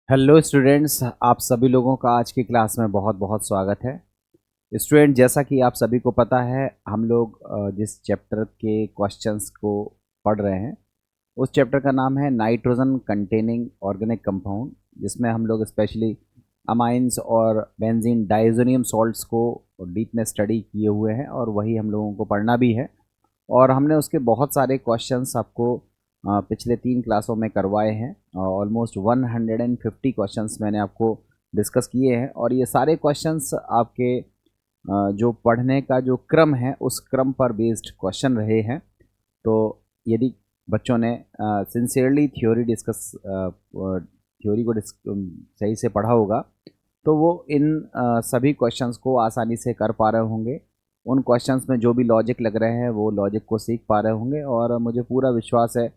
Hello students, आप सभी लोगों का आज की क्लास में बहुत बहुत स्वागत है। स्टूडेंट, जैसा कि आप सभी को पता है, हम लोग जिस चैप्टर के क्वेश्चंस को पढ़ रहे हैं उस चैप्टर का नाम है नाइट्रोजन कंटेनिंग ऑर्गेनिक कंपाउंड, जिसमें हम लोग स्पेशली अमाइंस और बेंजीन डाइजोनियम सॉल्ट्स को डीप में स्टडी किए हुए हैं और वही हम लोगों को पढ़ना भी है। और हमने उसके बहुत सारे क्वेश्चंस आपको पिछले 3 क्लासों में करवाए हैं। ऑलमोस्ट 150 क्वेश्चंस मैंने आपको डिस्कस किए हैं और ये सारे क्वेश्चंस आपके जो पढ़ने का जो क्रम है उस क्रम पर बेस्ड क्वेश्चन रहे हैं। तो यदि बच्चों ने सिंसियरली थ्योरी को सही से पढ़ा होगा तो वो इन सभी क्वेश्चंस को आसानी से कर पा रहे होंगे। उन क्वेश्चंस में जो भी लॉजिक लग रहे हैं वो लॉजिक को सीख पा रहे होंगे और मुझे पूरा विश्वास है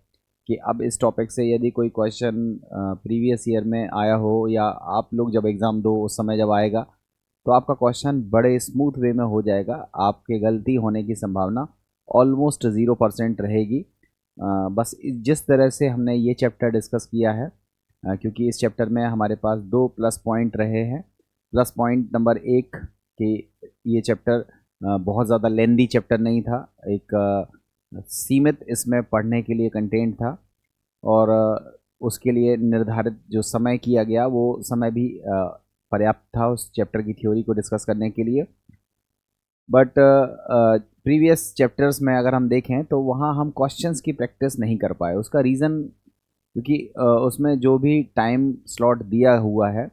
कि अब इस टॉपिक से यदि कोई क्वेश्चन प्रीवियस ईयर में आया हो या आप लोग जब एग्ज़ाम दो उस समय जब आएगा तो आपका क्वेश्चन बड़े स्मूथ वे में हो जाएगा। आपके गलती होने की संभावना ऑलमोस्ट 0% रहेगी। बस जिस तरह से हमने ये चैप्टर डिस्कस किया है, क्योंकि इस चैप्टर में हमारे पास 2 प्लस पॉइंट रहे हैं। प्लस पॉइंट नंबर 1 कि ये चैप्टर बहुत ज़्यादा लेंदी चैप्टर नहीं था, एक सीमित इसमें पढ़ने के लिए कंटेंट था और उसके लिए निर्धारित जो समय किया गया वो समय भी पर्याप्त था उस चैप्टर की थ्योरी को डिस्कस करने के लिए। बट प्रीवियस चैप्टर्स में अगर हम देखें तो वहाँ हम क्वेश्चंस की प्रैक्टिस नहीं कर पाए। उसका रीज़न क्योंकि उसमें जो भी टाइम स्लॉट दिया हुआ है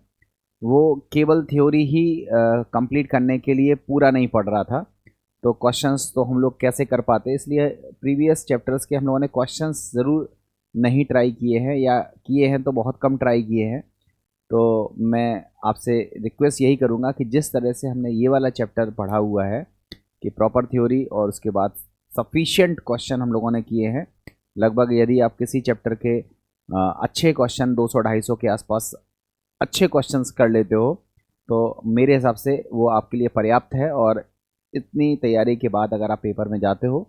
वो केवल थ्योरी ही कंप्लीट करने के लिए पूरा नहीं पड़ रहा था। तो क्वेश्चंस तो हम लोग कैसे कर पाते, इसलिए प्रीवियस चैप्टर्स के हम लोगों ने क्वेश्चंस ज़रूर नहीं ट्राई किए हैं या किए हैं तो बहुत कम ट्राई किए हैं। तो मैं आपसे रिक्वेस्ट यही करूँगा कि जिस तरह से हमने ये वाला चैप्टर पढ़ा हुआ है कि प्रॉपर थ्योरी और उसके बाद सफिशिएंट क्वेश्चन हम लोगों ने किए हैं। लगभग यदि आप किसी चैप्टर के अच्छे क्वेश्चन 200-250 के आसपास अच्छे क्वेश्चंस कर लेते हो तो मेरे हिसाब से वो आपके लिए पर्याप्त है। और इतनी तैयारी के बाद अगर आप पेपर में जाते हो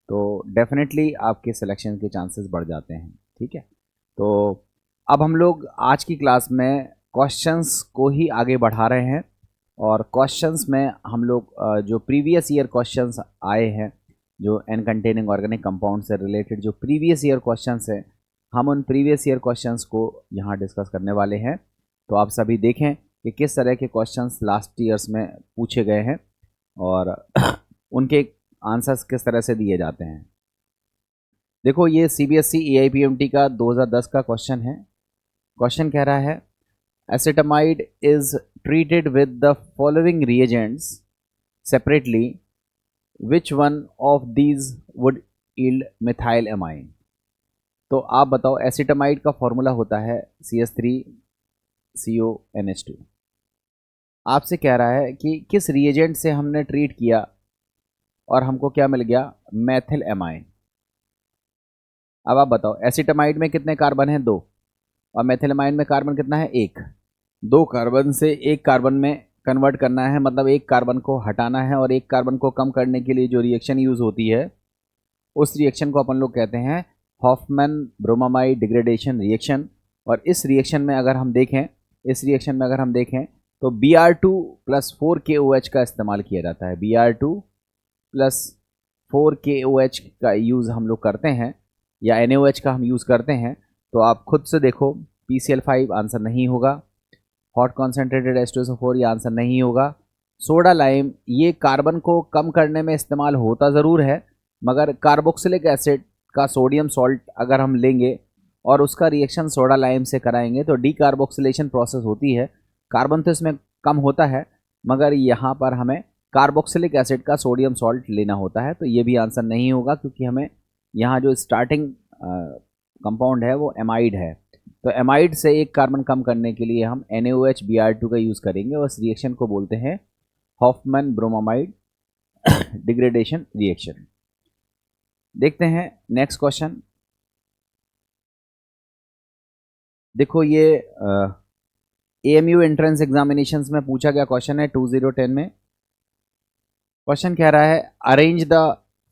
तो डेफिनेटली आपके सिलेक्शन के चांसेस बढ़ जाते हैं। ठीक है, तो अब हम लोग आज की क्लास में क्वेश्चंस को ही आगे बढ़ा रहे हैं और क्वेश्चंस में हम लोग जो प्रीवियस ईयर क्वेश्चंस आए हैं, जो एन कंटेनिंग ऑर्गेनिक कंपाउंड से रिलेटेड जो प्रीवियस ईयर क्वेश्चंस हैं, हम उन प्रीवियस ईयर क्वेश्चंस को यहाँ डिस्कस करने वाले हैं। तो आप सभी देखें कि किस तरह के क्वेश्चंस लास्ट ईयर्स में पूछे गए हैं और उनके आंसर्स किस तरह से दिए जाते हैं। देखो, ये सीबीएसई एआईपीएमटी का 2010 का क्वेश्चन है। क्वेश्चन कह रहा है acetamide is treated with the following reagents separately, which one of these would yield methyl amine. तो आप बताओ, एसिटामाइड का फॉर्मूला होता है CH3CONH2। आपसे कह रहा है कि किस रिएजेंट से हमने ट्रीट किया और हमको क्या मिल गया, मेथिल एमाइन। अब आप बताओ, एसिटामाइड में कितने कार्बन हैं, 2, और मेथिलमाइन में कार्बन कितना है, 1। 2 कार्बन से 1 कार्बन में कन्वर्ट करना है, मतलब 1 कार्बन को हटाना है और 1 कार्बन को कम करने के लिए जो रिएक्शन यूज होती है उस रिएक्शन को अपन लोग कहते हैं हॉफमैन ब्रोमामाइड डिग्रेडेशन रिएक्शन। और इस रिएक्शन में अगर हम देखें तो Br2 प्लस 4KOH का इस्तेमाल किया जाता है। Br2 प्लस 4KOH का यूज़ हम लोग करते हैं या NaOH का हम यूज़ करते हैं। तो आप खुद से देखो, PCl5 आंसर नहीं होगा, हॉट कॉन्सेंट्रेटेड H2SO4 ये आंसर नहीं होगा। सोडा लाइम ये कार्बन को कम करने में इस्तेमाल होता ज़रूर है, मगर कार्बोक्सिलिक एसिड का सोडियम सॉल्ट अगर हम लेंगे और उसका रिएक्शन सोडा लाइम से कराएंगे तो डीकार्बोक्सिलेशन प्रोसेस होती है। कार्बन तो इसमें कम होता है, मगर यहाँ पर हमें कार्बोक्सिलिक एसिड का सोडियम सॉल्ट लेना होता है। तो ये भी आंसर नहीं होगा, क्योंकि हमें यहाँ जो स्टार्टिंग कंपाउंड है वो एमाइड है। तो एमाइड से 1 कार्बन कम करने के लिए हम NaOH Br2 का यूज़ करेंगे और इस रिएक्शन को बोलते हैं हॉफमैन ब्रोमामाइड डिग्रेडेशन रिएक्शन। देखते हैं नेक्स्ट क्वेश्चन। देखो, ये AMU एंट्रेंस एग्जामिनेशंस में पूछा गया क्वेश्चन है 2010 में। क्वेश्चन कह रहा है arrange the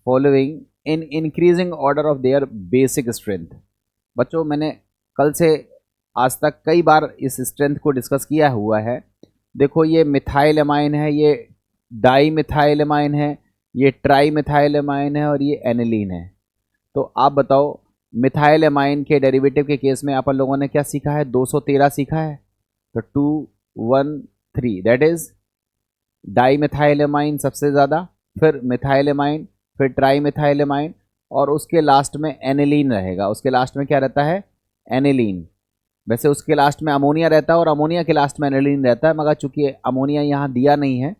following in increasing order of their basic strength. बच्चों, मैंने कल से आज तक कई बार इस स्ट्रेंथ को डिस्कस किया हुआ है। देखो ये मिथाइल एमाइन है, ये डाई मिथाइल एमाइन है, ये ट्राई मिथाइल एमाइन है और ये एनिलीन है। तो आप बताओ मिथाइल एमाइन के डेरिवेटिव के केस में अपन लोगों ने क्या सीखा है? 213 सीखा है। तो 213 that is di methyl amine सबसे ज़्यादा, फिर मिथाइल एमाइन, फिर ट्राई मिथाइल एमाइन और उसके लास्ट में एनिलीन रहेगा। उसके लास्ट में क्या रहता है? एनिलीन। वैसे उसके लास्ट में अमोनिया रहता है और अमोनिया के लास्ट में एनिलीन रहता है, मगर चूंकि अमोनिया यहाँ दिया नहीं है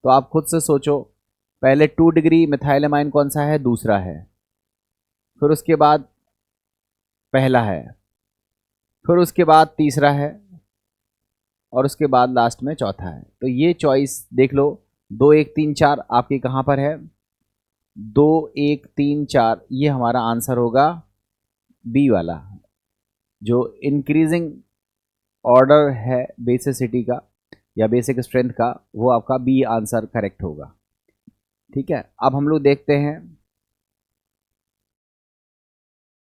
तो आप खुद से सोचो। पहले 2 डिग्री मिथाइल एमाइन कौन सा है? दूसरा है। फिर उसके बाद पहला है, फिर उसके बाद तीसरा है और उसके बाद लास्ट में चौथा है। तो ये चॉइस देख लो, 2 1 3 4 आपकी कहाँ पर है? 2 1 3 4 ये हमारा आंसर होगा बी वाला। जो इंक्रीजिंग ऑर्डर है बेसिसिटी का या बेसिक स्ट्रेंथ का, वो आपका बी आंसर करेक्ट होगा। ठीक है, अब हम लोग देखते हैं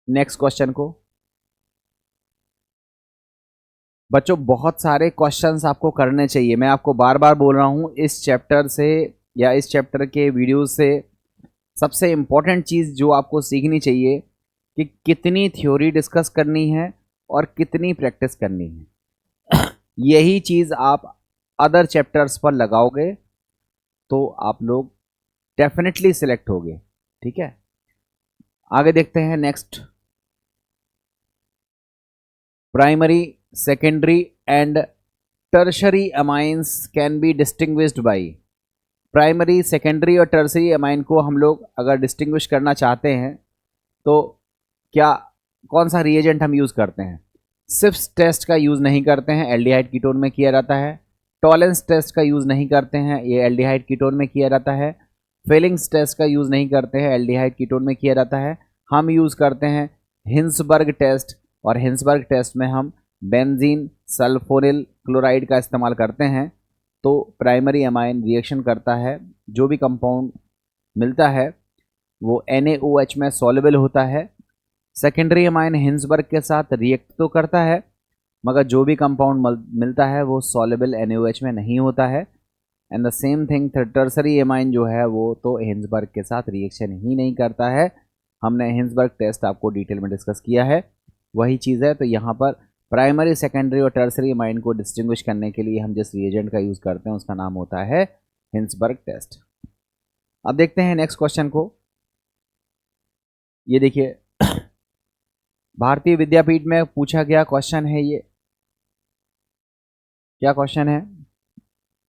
नेक्स्ट क्वेश्चन को। बच्चों बहुत सारे क्वेश्चंस आपको करने चाहिए, मैं आपको बार बार बोल रहा हूँ। इस चैप्टर से या इस चैप्टर के वीडियो से सबसे इम्पॉर्टेंट चीज़ जो आपको सीखनी चाहिए कि कितनी थ्योरी डिस्कस करनी है और कितनी प्रैक्टिस करनी है। यही चीज़ आप अदर चैप्टर्स पर लगाओगे तो आप लोग डेफिनेटली सिलेक्ट होगे। ठीक है, आगे देखते हैं next. Primary, secondary and tertiary amines can be distinguished by. Primary, secondary और टर्शरी अमाइन को हम लोग अगर डिस्टिंग्विश करना चाहते हैं तो क्या कौन सा रिएजेंट हम यूज़ करते हैं? सिफ्स टेस्ट का यूज़ नहीं करते हैं, एल्डिहाइड कीटोन में किया जाता है। टॉलेंस टेस्ट का यूज़ नहीं करते हैं, ये एल्डिहाइड कीटोन में किया जाता है। फेलिंग्स टेस्ट का यूज़ नहीं करते हैं, एल्डिहाइड कीटोन में किया जाता है। हम यूज़ करते हैं हिंसबर्ग टेस्ट, और हिंसबर्ग टेस्ट में हम बेंजीन सल्फोनिल क्लोराइड का इस्तेमाल करते हैं। तो प्राइमरी अमाइन रिएक्शन करता है, जो भी कंपाउंड मिलता है वो NaOH में सॉल्युबल होता है। सेकेंडरी अमाइन हिंसबर्ग के साथ रिएक्ट तो करता है, मगर जो भी कंपाउंड मिलता है वो सॉल्युबल NaOH में नहीं होता है। And the same thing tertiary amine जो है वो तो हिंसबर्ग के साथ रिएक्शन ही नहीं करता है। हमने हिंसबर्ग टेस्ट आपको डिटेल में डिस्कस किया है, वही चीज़ है। तो यहाँ पर प्राइमरी, सेकेंडरी और टर्सरी अमाइन को डिस्टिंग्विश करने के लिए हम जिस रिएजेंट का यूज़ करते हैं उसका नाम होता है हिंसबर्ग टेस्ट। अब देखते हैं नेक्स्ट क्वेश्चन को। ये देखिए भारतीय विद्यापीठ में पूछा गया क्वेश्चन है ये। क्या क्वेश्चन है?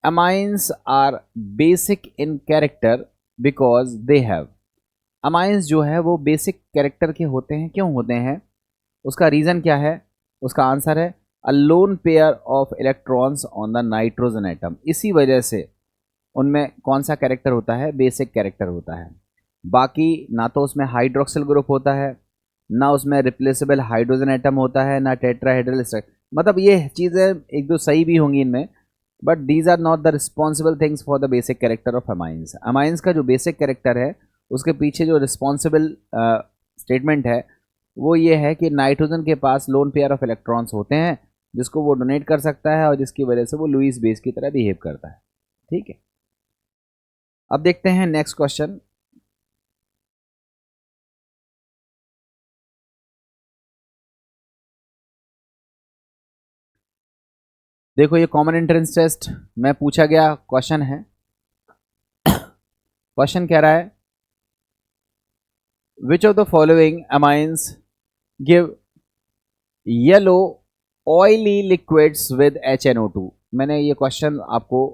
Amines are basic in character because they have. Amines जो है वो बेसिक कैरेक्टर के होते हैं, क्यों होते हैं? उसका रीज़न क्या है? उसका आंसर है a lone pair of electrons on the nitrogen atom. इसी वजह से उनमें कौन सा कैरेक्टर होता है? बेसिक कैरेक्टर होता है। बाकी ना तो उसमें हाइड्रोक्सिल ग्रुप होता है, ना उसमें रिप्लेसेबल हाइड्रोजन एटम होता है, ना टेट्राहेड्रल स्ट्रक्चर। मतलब ये चीज़ें एक दो सही भी होंगी इनमें, but these are not the responsible things for the basic character of amines. Amines का जो बेसिक कैरेक्टर है उसके पीछे जो रिस्पॉन्सिबल स्टेटमेंट है वो ये है कि नाइट्रोजन के पास लोन पेयर ऑफ इलेक्ट्रॉन्स होते हैं जिसको वो डोनेट कर सकता है और जिसकी वजह से वो लुईस बेस की तरह बिहेव करता है। ठीक है, अब देखते हैं नेक्स्ट क्वेश्चन। देखो ये कॉमन एंट्रेंस टेस्ट में पूछा गया क्वेश्चन है। क्वेश्चन कह रहा है which of the following amines give yellow oily liquids with HNO2। मैंने ये क्वेश्चन आपको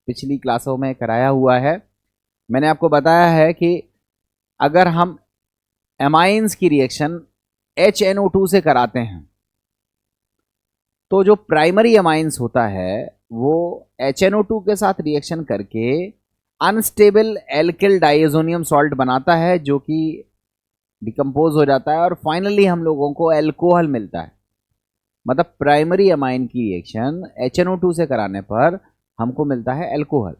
पिछली क्लासों में कराया हुआ है। मैंने आपको बताया है कि अगर हम एमाइंस की रिएक्शन HNO2 से कराते हैं तो जो प्राइमरी अमाइंस होता है वो HNO2 के साथ रिएक्शन करके अनस्टेबल एल्किल डाइएजोनियम सॉल्ट बनाता है, जो कि डिकम्पोज हो जाता है और फाइनली हम लोगों को एल्कोहल मिलता है। मतलब प्राइमरी अमाइन की रिएक्शन HNO2 से कराने पर हमको मिलता है एल्कोहल,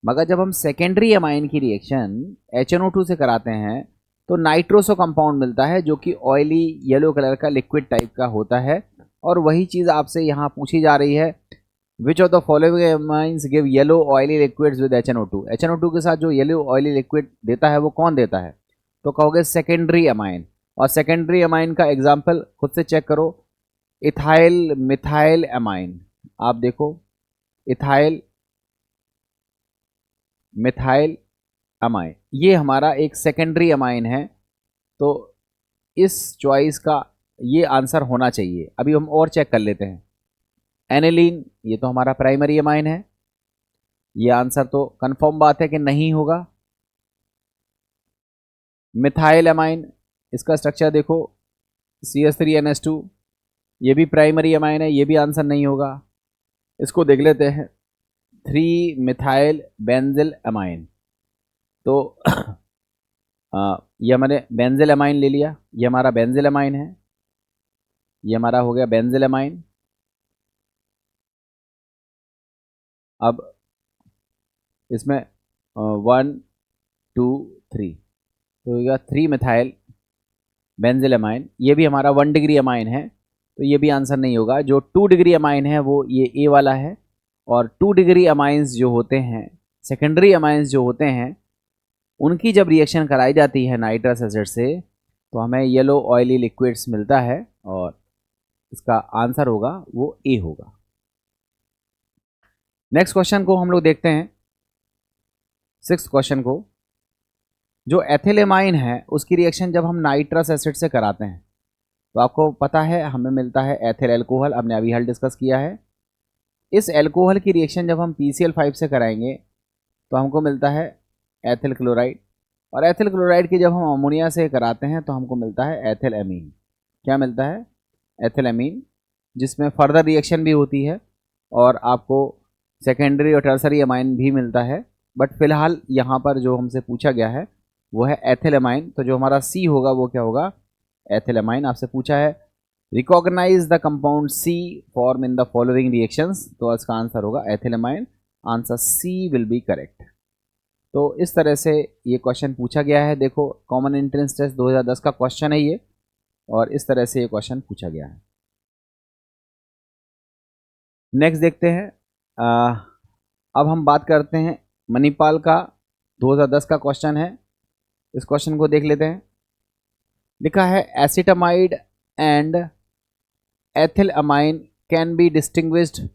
मगर जब हम सेकेंडरी अमाइन की रिएक्शन HNO2 से कराते हैं तो नाइट्रोसो कंपाउंड मिलता है, जो कि ऑयली येलो कलर का लिक्विड टाइप का होता है और वही चीज़ आपसे यहाँ पूछी जा रही है, which of the following amines give yellow oily liquids with HNO2। HNO2 के साथ जो येलो ऑयली लिक्विड देता है वो कौन देता है? तो कहोगे सेकेंडरी अमाइन। और सेकेंडरी अमाइन का एग्जाम्पल खुद से चेक करो, इथाइल मिथाइल अमाइन। आप देखो, इथाइल मिथाइल अमाइन ये हमारा एक सेकेंडरी अमाइन है। तो इस चॉइस का ये आंसर होना चाहिए। अभी हम और चेक कर लेते हैं। एनिलीन ये तो हमारा प्राइमरी अमाइन है, ये आंसर तो कंफर्म बात है कि नहीं होगा। मिथाइल अमाइन, इसका स्ट्रक्चर देखो CH3NH2, ये भी प्राइमरी अमाइन है, ये भी आंसर नहीं होगा। इसको देख लेते हैं, 3 मिथाइल बेंजिल अमाइन। तो ये हमारे बेंजिल अमाइन ले लिया, ये हमारा बेंजिल अमाइन है, ये हमारा हो गया बेंजिल अमाइन। अब इसमें 1 2 3 तो ये 3 मिथाइल बेंजिल अमाइन, ये भी हमारा 1 डिग्री अमाइन है, तो ये भी आंसर नहीं होगा। जो 2 डिग्री अमाइन है वो ये ए वाला है। और 2 डिग्री अमाइंस जो होते हैं, सेकेंडरी अमाइंस जो होते हैं, उनकी जब रिएक्शन कराई जाती है नाइट्रस एसिड से तो हमें येलो ऑयली लिक्विड्स मिलता है, और इसका आंसर होगा वो ए होगा। नेक्स्ट क्वेश्चन को हम लोग देखते हैं, 6th क्वेश्चन को। जो एथिलेमाइन है उसकी रिएक्शन जब हम नाइट्रस एसिड से कराते हैं तो आपको पता है हमें मिलता है एथिल एल्कोहल, हमने अभी हल डिस्कस किया है। इस एल्कोहल की रिएक्शन जब हम PCl5 से कराएंगे तो हमको मिलता है एथिल क्लोराइड, और एथिल क्लोराइड की जब हम अमोनिया से कराते हैं तो हमको मिलता है एथिल एमीन। क्या मिलता है? एथिल एमीन, जिसमें फर्दर रिएक्शन भी होती है और आपको सेकेंडरी और टर्सरी अमाइन भी मिलता है। बट फिलहाल यहाँ पर जो हमसे पूछा गया है वो है एथिल अमाइन, तो जो हमारा सी होगा वो क्या होगा? Ethyl amine. आपसे पूछा है recognise the compound C form in the following reactions, तो इसका आंसर होगा ethyl amine. Answer C will be correct. तो इस तरह से ये क्वेश्चन पूछा गया है। देखो, कॉमन एंट्रेंस टेस्ट 2010 का क्वेश्चन है ये, और इस तरह से ये क्वेश्चन पूछा गया है। नेक्स्ट देखते हैं, अब हम बात करते हैं मणिपाल का 2010 का क्वेश्चन है। इस क्वेश्चन को देख लेते हैं। लिखा है acetamide and ethyl amine can be distinguished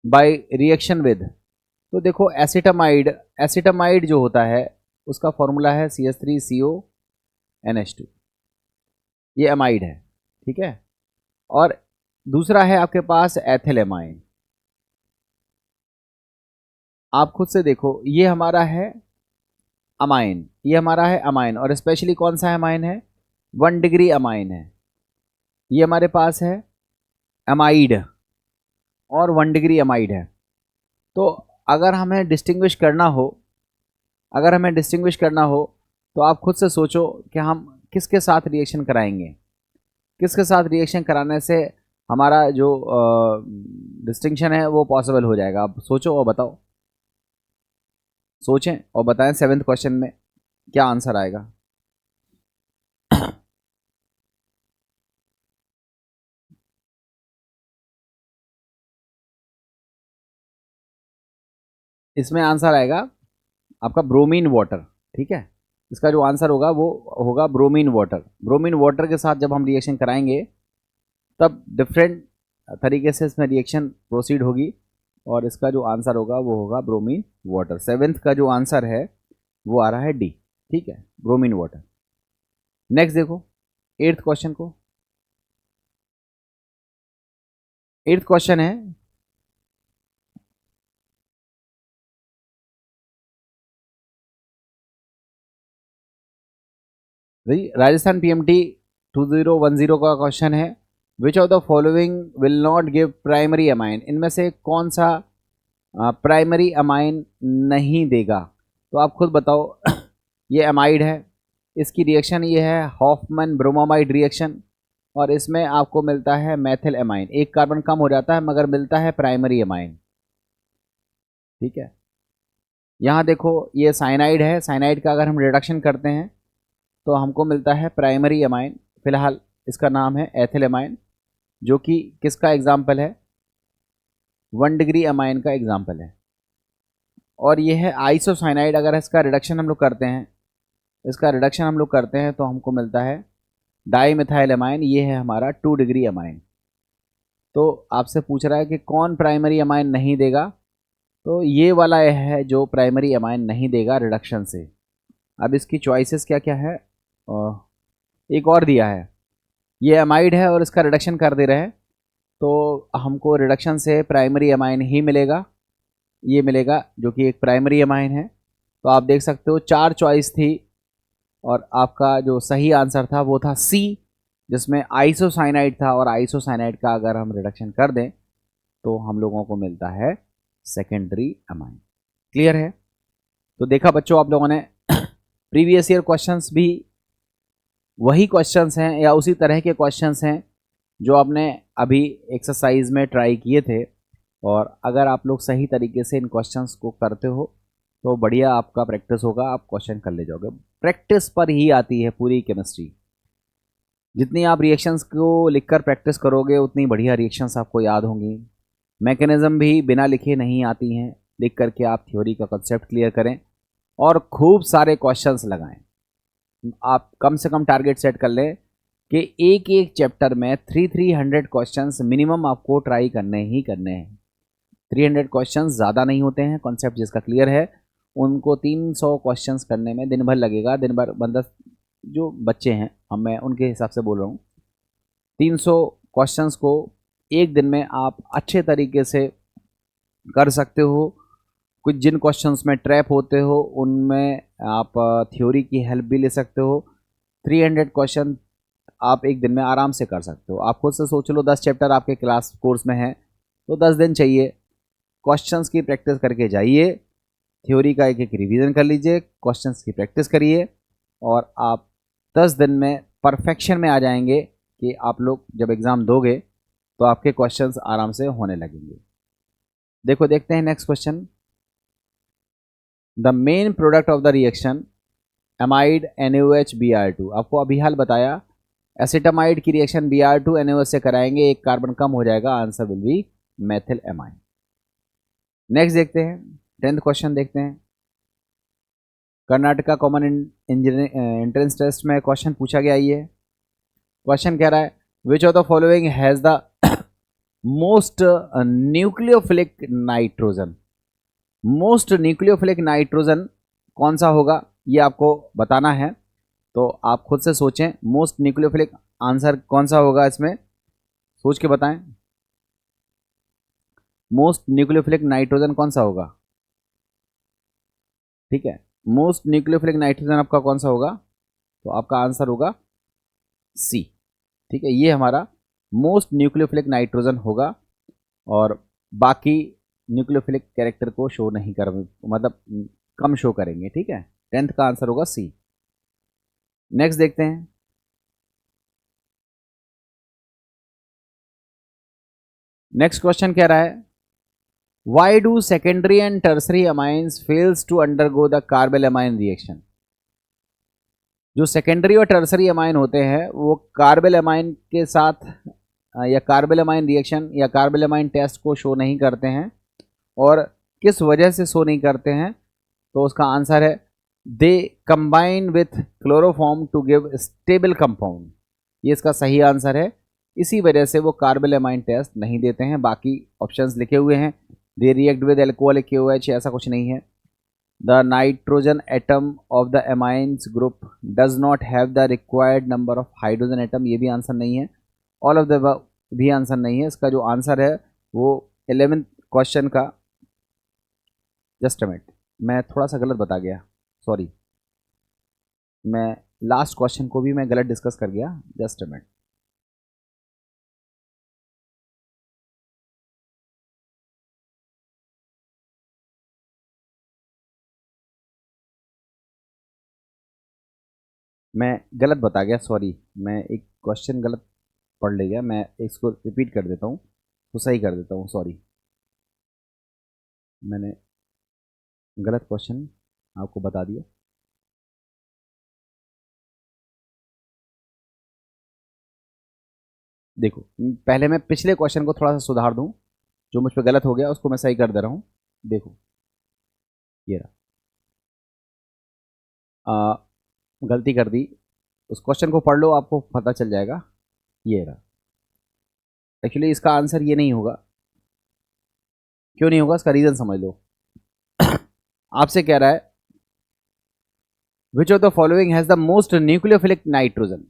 by reaction with. तो देखो, एसिटामाइड जो होता है उसका फॉर्मूला है CH3CONH2, ये अमाइड है, ठीक है। और दूसरा है आपके पास एथिल अमाइन। आप खुद से देखो, ये हमारा है अमाइन, ये हमारा है अमाइन, और स्पेशली कौन सा अमाइन है? 1 डिग्री अमाइन है। ये हमारे पास है अमाइड, और 1 डिग्री अमाइड है। तो अगर हमें डिस्टिंग्विश करना हो तो आप खुद से सोचो कि हम किसके साथ रिएक्शन कराएंगे, किसके साथ रिएक्शन कराने से हमारा जो डिस्टिंक्शन है वो पॉसिबल हो जाएगा। आप सोचो और बताओ, सोचें और बताएं 7th क्वेश्चन में क्या आंसर आएगा। इसमें आंसर आएगा आपका ब्रोमीन वाटर, ठीक है। इसका जो आंसर होगा वो होगा ब्रोमीन वाटर। ब्रोमीन वाटर के साथ जब हम रिएक्शन कराएंगे तब डिफरेंट तरीके से इसमें रिएक्शन प्रोसीड होगी, और इसका जो आंसर होगा वो होगा ब्रोमीन वाटर। 7th का जो आंसर है वो आ रहा है डी, ठीक है, ब्रोमीन वाटर। नेक्स्ट देखो 8th क्वेश्चन को। 8th क्वेश्चन है, राजस्थान PMT 2010 का क्वेश्चन है, which of the following will not give primary amine. इनमें से कौन सा प्राइमरी अमाइन नहीं देगा? तो आप खुद बताओ। ये अमाइड है, इसकी रिएक्शन ये है हॉफमैन ब्रोमामाइड रिएक्शन, और इसमें आपको मिलता है मेथिल अमाइन। एक कार्बन कम हो जाता है मगर मिलता है प्राइमरी अमाइन, ठीक है। यहाँ देखो, ये साइनाइड है, साइनाइड का अगर हम रिडक्शन करते हैं तो हमको मिलता है प्राइमरी अमाइन। फिलहाल इसका नाम है एथिल अमाइन। जो कि किसका एग्जाम्पल है, 1 डिग्री अमाइन का एग्जाम्पल है। और ये है आइसोसाइनाइड। अगर इसका रिडक्शन हम लोग करते हैं, तो हमको मिलता है डाईमिथाइल अमाइन। ये है हमारा 2 डिग्री अमाइन। तो आपसे पूछ रहा है कि कौन प्राइमरी अमाइन नहीं देगा, तो ये वाला है जो प्राइमरी अमाइन नहीं देगा रिडक्शन से। अब इसकी चॉइसेस क्या क्या है, एक और दिया है, ये अमाइड है और इसका रिडक्शन कर दे रहे हैं, तो हमको रिडक्शन से प्राइमरी अमाइन ही मिलेगा, ये मिलेगा जो कि एक प्राइमरी अमाइन है। तो आप देख सकते हो 4 चॉइस थी और आपका जो सही आंसर था वो था सी, जिसमें आइसोसाइनाइड था। और आइसोसाइनाइड का अगर हम रिडक्शन कर दें तो हम लोगों को मिलता है सेकेंडरी अमाइन। क्लियर है? तो देखा बच्चों आप लोगों ने प्रीवियस ईयर क्वेश्चंस भी वही क्वेश्चंस हैं या उसी तरह के क्वेश्चंस हैं जो आपने अभी एक्सरसाइज में ट्राई किए थे। और अगर आप लोग सही तरीके से इन क्वेश्चंस को करते हो तो बढ़िया आपका प्रैक्टिस होगा, आप क्वेश्चन कर ले जाओगे। प्रैक्टिस पर ही आती है पूरी केमिस्ट्री। जितनी आप रिएक्शंस को लिखकर प्रैक्टिस करोगे उतनी बढ़िया रिएक्शंस आपको याद होंगी। मैकेनिज्म भी बिना लिखे नहीं आती हैं, लिख करके आप थ्योरी का कंसेप्ट क्लियर करें और खूब सारे क्वेश्चंस लगाएं। आप कम से कम टारगेट सेट कर लें कि एक एक चैप्टर में 300 क्वेश्चंस मिनिमम आपको ट्राई करने ही करने हैं। 300 क्वेश्चंस ज़्यादा नहीं होते हैं। कॉन्सेप्ट जिसका क्लियर है उनको 300 क्वेश्चंस करने में दिन भर लगेगा। दिन भर बंदा जो बच्चे हैं, हम मैं उनके हिसाब से बोल रहा हूँ, 300 क्वेश्चंस को एक दिन में आप अच्छे तरीके से कर सकते हो। कुछ जिन क्वेश्चंस में ट्रैप होते हो उनमें आप थ्योरी की हेल्प भी ले सकते हो। 300 क्वेश्चन आप एक दिन में आराम से कर सकते हो। आप खुद से सोच लो 10 चैप्टर आपके क्लास कोर्स में है तो 10 दिन चाहिए। क्वेश्चंस की प्रैक्टिस करके जाइए, थ्योरी का एक एक रिवीजन कर लीजिए, क्वेश्चंस की प्रैक्टिस करिए और आप 10 दिन में परफेक्शन में आ जाएंगे कि आप लोग जब एग्ज़ाम दोगे तो आपके क्वेश्चंस आराम से होने लगेंगे। देखो देखते हैं next question. The main product of the reaction amide NaOH Br2। आपको अभी हाल बताया एसिटामाइड की रिएक्शन Br2 NaOH से कराएंगे, एक कार्बन कम हो जाएगा, answer will be methyl amine. Next देखते हैं 10th क्वेश्चन देखते हैं। Karnataka common engineering entrance test में क्वेश्चन पूछा गया। ये क्वेश्चन कह रहा है which of the following has the most nucleophilic nitrogen. Most nucleophilic nitrogen कौन सा होगा ये आपको बताना है। तो आप खुद से सोचें मोस्ट न्यूक्लियोफिलिक आंसर कौन सा होगा, इसमें सोच के बताएं। मोस्ट न्यूक्लियोफिलिक नाइट्रोजन कौन सा होगा? ठीक है, मोस्ट न्यूक्लियोफिलिक नाइट्रोजन आपका कौन सा होगा? तो आपका आंसर होगा सी। ठीक है, ये हमारा मोस्ट न्यूक्लियोफिलिक नाइट्रोजन होगा और बाकी न्यूक्लियोफिलिक कैरेक्टर को शो नहीं कर, मतलब कम शो करेंगे। ठीक है, 10th का आंसर होगा सी। नेक्स्ट देखते हैं। नेक्स्ट क्वेश्चन कह रहा है why do secondary and tertiary amines fails to undergo the carbylamine reaction. जो सेकेंडरी और टर्सरी अमाइन होते हैं वो कार्बेल अमाइन के साथ या कार्बेल अमाइन रिएक्शन या कार्बेल अमाइन टेस्ट को शो नहीं करते हैं। और किस वजह से शो नहीं करते हैं? तो उसका आंसर है they combine with chloroform to give stable compound. ये इसका सही आंसर है। इसी वजह से वो कार्बेल अमाइन टेस्ट नहीं देते हैं। बाकी ऑप्शंस लिखे हुए हैं, दे रिएक्ट विद अल्कोहलिक KOH, ऐसा कुछ नहीं है। The nitrogen atom of the amines group does not have the required number of hydrogen atom, ये भी आंसर नहीं है। ऑल ऑफ द भी आंसर नहीं है। इसका जो आंसर है वो 11th क्वेश्चन का, जस्ट अ मिनट, मैं थोड़ा सा गलत बता गया, सॉरी, मैं लास्ट क्वेश्चन को भी मैं गलत डिस्कस कर गया, जस्ट अ मिनट। मैं गलत बता गया, सॉरी, मैं एक क्वेश्चन गलत पढ़ ले गया। मैं इसको रिपीट कर देता हूँ, तो सही कर देता हूँ, सॉरी, मैंने गलत क्वेश्चन आपको बता दिया। देखो पहले मैं पिछले क्वेश्चन को थोड़ा सा सुधार दूं, जो मुझ पर गलत हो गया उसको मैं सही कर दे रहा हूं। देखो ये रहा, गलती कर दी, उस क्वेश्चन को पढ़ लो आपको पता चल जाएगा। ये रहा, एक्चुअली इसका आंसर ये नहीं होगा। क्यों नहीं होगा, इसका रीजन समझ लो। आपसे कह रहा है which of the following has the most nucleophilic nitrogen.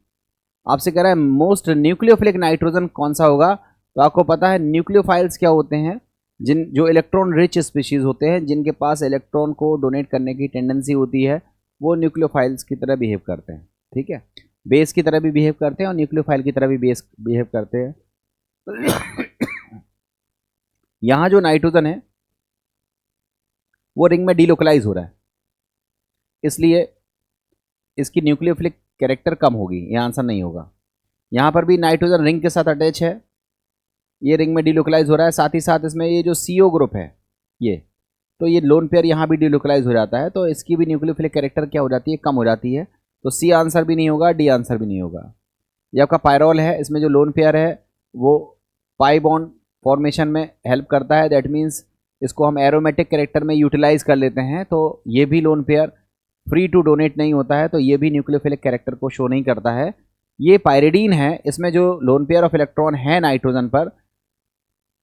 आपसे कह रहा है मोस्ट न्यूक्लियोफिलिक नाइट्रोजन कौन सा होगा। तो आपको पता है न्यूक्लियोफाइल्स क्या होते हैं, जो इलेक्ट्रॉन रिच स्पीशीज होते हैं, जिनके पास इलेक्ट्रॉन को डोनेट करने की टेंडेंसी होती है, वो न्यूक्लियोफाइल्स की तरह बिहेव करते हैं। ठीक है, बेस की तरह भी बिहेव करते हैं और न्यूक्लियोफाइल की तरह भी बेस बिहेव करते हैं। यहां जो नाइट्रोजन है वो रिंग में डीलोकलाइज हो रहा है, इसलिए इसकी न्यूक्लियोफिलिक कैरेक्टर कम होगी, ये आंसर नहीं होगा। यहां पर भी नाइट्रोजन रिंग के साथ अटैच है, ये रिंग में डीलोकलाइज हो रहा है, साथ ही साथ इसमें ये जो CO ग्रुप है ये, तो ये लोन पेयर यहाँ भी डीलोकलाइज हो जाता है, तो इसकी भी न्यूक्लियोफिलिक कैरेक्टर क्या हो जाती है, कम हो जाती है। तो C आंसर भी नहीं होगा, D आंसर भी नहीं होगा। ये आपका पायरोल है, इसमें जो लोन पेयर है वो पाई बॉन्ड फॉर्मेशन में हेल्प करता है, दैट मीन्स इसको हम एरोमेटिक कैरेक्टर में यूटिलाइज कर लेते हैं। तो ये भी lone pair free to donate नहीं होता है, तो ये भी न्यूक्लियोफिलिक कैरेक्टर को शो नहीं करता है। ये पायरिडीन है, इसमें जो लोन पेयर ऑफ इलेक्ट्रॉन है नाइट्रोजन पर,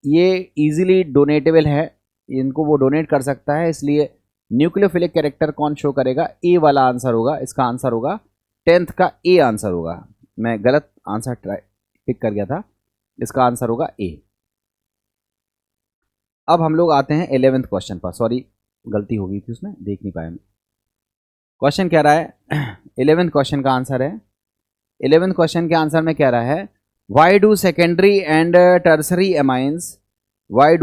ये इजीली डोनेटेबल है, इनको वो डोनेट कर सकता है, इसलिए न्यूक्लियोफिलिक कैरेक्टर कौन शो करेगा, ए वाला आंसर होगा। इसका आंसर होगा 10th का ए आंसर होगा। मैं गलत आंसर पिक कर गया था, इसका आंसर होगा ए। अब हम लोग आते हैं 11th क्वेश्चन पर। सॉरी गलती हो गई थी उसमें, देख नहीं पाया मैं। क्वेश्चन कह रहा है 11th क्वेश्चन का आंसर है, 11th क्वेश्चन के आंसर में कह रहा है why do secondary and tertiary amines why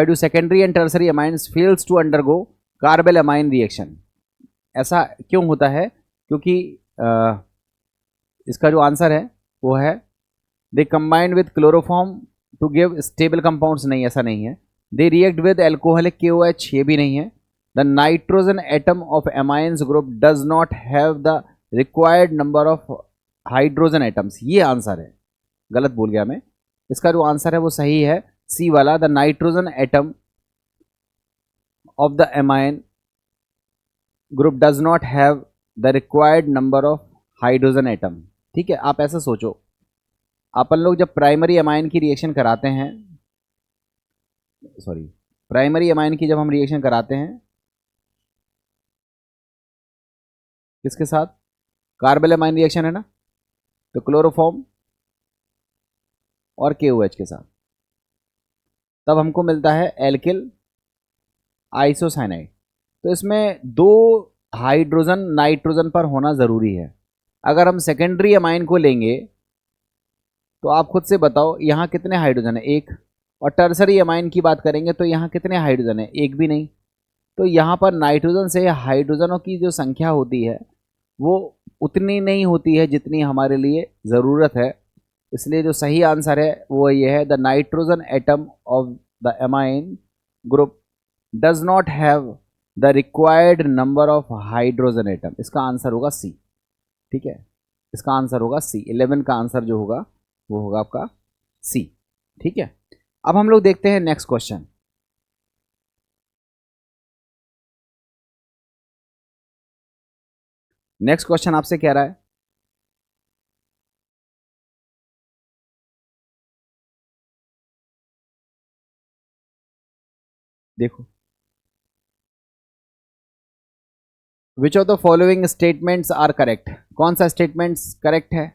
do secondary and tertiary amines fails to undergo carbylamine reaction. ऐसा क्यों होता है, क्योंकि इसका जो आंसर है वो है they combined with chloroform to give stable compounds. नहीं, ऐसा नहीं है। They react with alcoholic KOH, ये भी नहीं है। The nitrogen atom of amines group does not have the required number of hydrogen atoms, ये आंसर है। गलत बोल गया मैं, इसका जो आंसर है वो सही है, सी वाला, the nitrogen atom of the amine group does not have the required number of hydrogen atom. ठीक है, आप ऐसा सोचो, अपन लोग जब प्राइमरी अमाइन की रिएक्शन कराते हैं, सॉरी प्राइमरी अमाइन की जब हम रिएक्शन कराते हैं किसके साथ, कार्बल अमाइन रिएक्शन है ना, तो क्लोरोफॉर्म और KOH के साथ, तब हमको मिलता है एल्किल आइसोसाइनाइड। तो इसमें 2 हाइड्रोजन नाइट्रोजन पर होना ज़रूरी है। अगर हम सेकेंडरी अमाइन को लेंगे तो आप खुद से बताओ यहाँ कितने हाइड्रोजन है, 1। और टर्सरी अमाइन की बात करेंगे तो यहाँ कितने हाइड्रोजन है, 1 भी नहीं। तो यहाँ पर नाइट्रोजन से हाइड्रोजनों की जो संख्या होती है वो उतनी नहीं होती है जितनी हमारे लिए ज़रूरत है। इसलिए जो सही आंसर है वो ये है, the nitrogen atom of the amine group does not have the required number of hydrogen atom. इसका आंसर होगा सी। ठीक है, इसका आंसर होगा सी। 11 का आंसर जो होगा वो होगा आपका सी। ठीक है, अब हम लोग देखते हैं नेक्स्ट क्वेश्चन। नेक्स्ट क्वेश्चन आपसे कह रहा है देखो, which of the following statements are correct. कौन सा स्टेटमेंट्स करेक्ट है।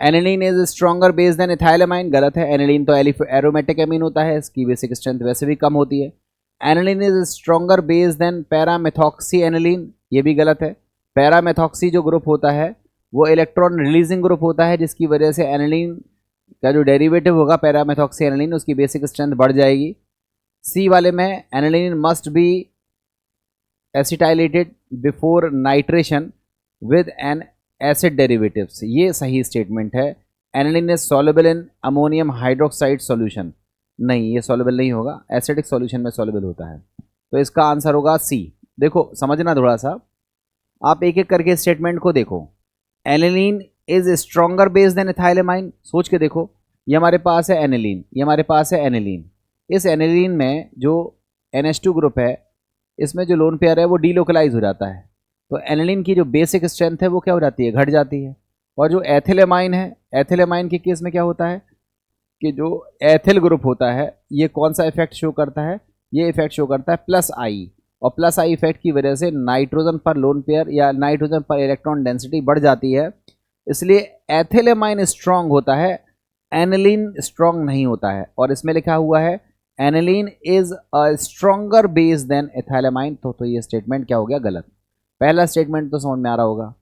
Aniline is stronger base than ethylamine, गलत है। एनिलीन तो एरोमेटिक एमीन होता है, इसकी बेसिक स्ट्रेंथ वैसे भी कम होती है। Aniline is stronger base than paramethoxy aniline, ये भी गलत है। पैरामेथॉक्सी जो ग्रुप होता है वो इलेक्ट्रॉन रिलीजिंग ग्रुप होता है, जिसकी वजह से एनिलीन का जो डेरिवेटिव होगा पैरामेथॉक्सी एनिलीन, उसकी बेसिक स्ट्रेंथ बढ़ जाएगी। सी वाले में aniline must be acetylated before nitration with an acid derivatives, ये सही स्टेटमेंट है। Aniline is soluble in ammonium hydroxide solution, नहीं ये सॉल्युबल नहीं होगा, एसिडिक सॉल्यूशन में सॉल्युबल होता है। तो इसका आंसर होगा सी। देखो समझना थोड़ा सा, आप एक एक करके स्टेटमेंट को देखो। Aniline is stronger base than ethylamine. सोच के देखो, ये हमारे पास है एनिलीन, ये हमारे पास है एनिलीन। इस एनिलीन में जो NH2 ग्रुप है, इसमें जो लोन पेयर है वो डीलोकलाइज हो जाता है, तो एनिलीन की जो बेसिक स्ट्रेंथ है वो क्या हो जाती है, घट जाती है। और जो एथिलेमाइन है, एथिलेमाइन के केस में क्या होता है कि जो एथिल ग्रुप होता है ये कौन सा इफेक्ट शो करता है, ये इफेक्ट शो करता है प्लस आई, और प्लस आई इफेक्ट की वजह से नाइट्रोजन पर लोन पेयर या नाइट्रोजन पर इलेक्ट्रॉन डेंसिटी बढ़ जाती है, इसलिए एथिलेमाइन स्ट्रांग होता है, एनिलीन स्ट्रांग नहीं होता है। और इसमें लिखा हुआ है aniline is a stronger base than ethylamine, तो ये स्टेटमेंट क्या हो गया, गलत। पहला स्टेटमेंट तो समझ में आ रहा होगा।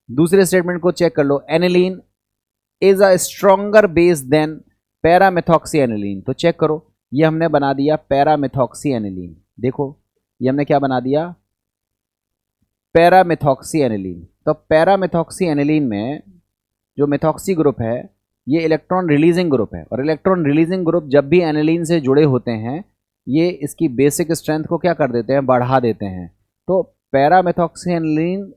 दूसरे स्टेटमेंट को चेक कर लो, aniline is a stronger base than paramethoxy aniline, तो चेक करो, ये हमने बना दिया पैरामेथॉक्सी एनिलीन। देखो ये हमने क्या बना दिया, पैरामेथॉक्सी एनिलीन। तो पैरामेथॉक्सी एनिलीन में जो मेथॉक्सी ग्रुप है ये इलेक्ट्रॉन रिलीजिंग ग्रुप है, और इलेक्ट्रॉन रिलीजिंग ग्रुप जब भी एनिलीन से जुड़े होते हैं ये इसकी बेसिक स्ट्रेंथ को क्या कर देते हैं, बढ़ा देते हैं। तो पैरामेथॉक्सी एनिलीन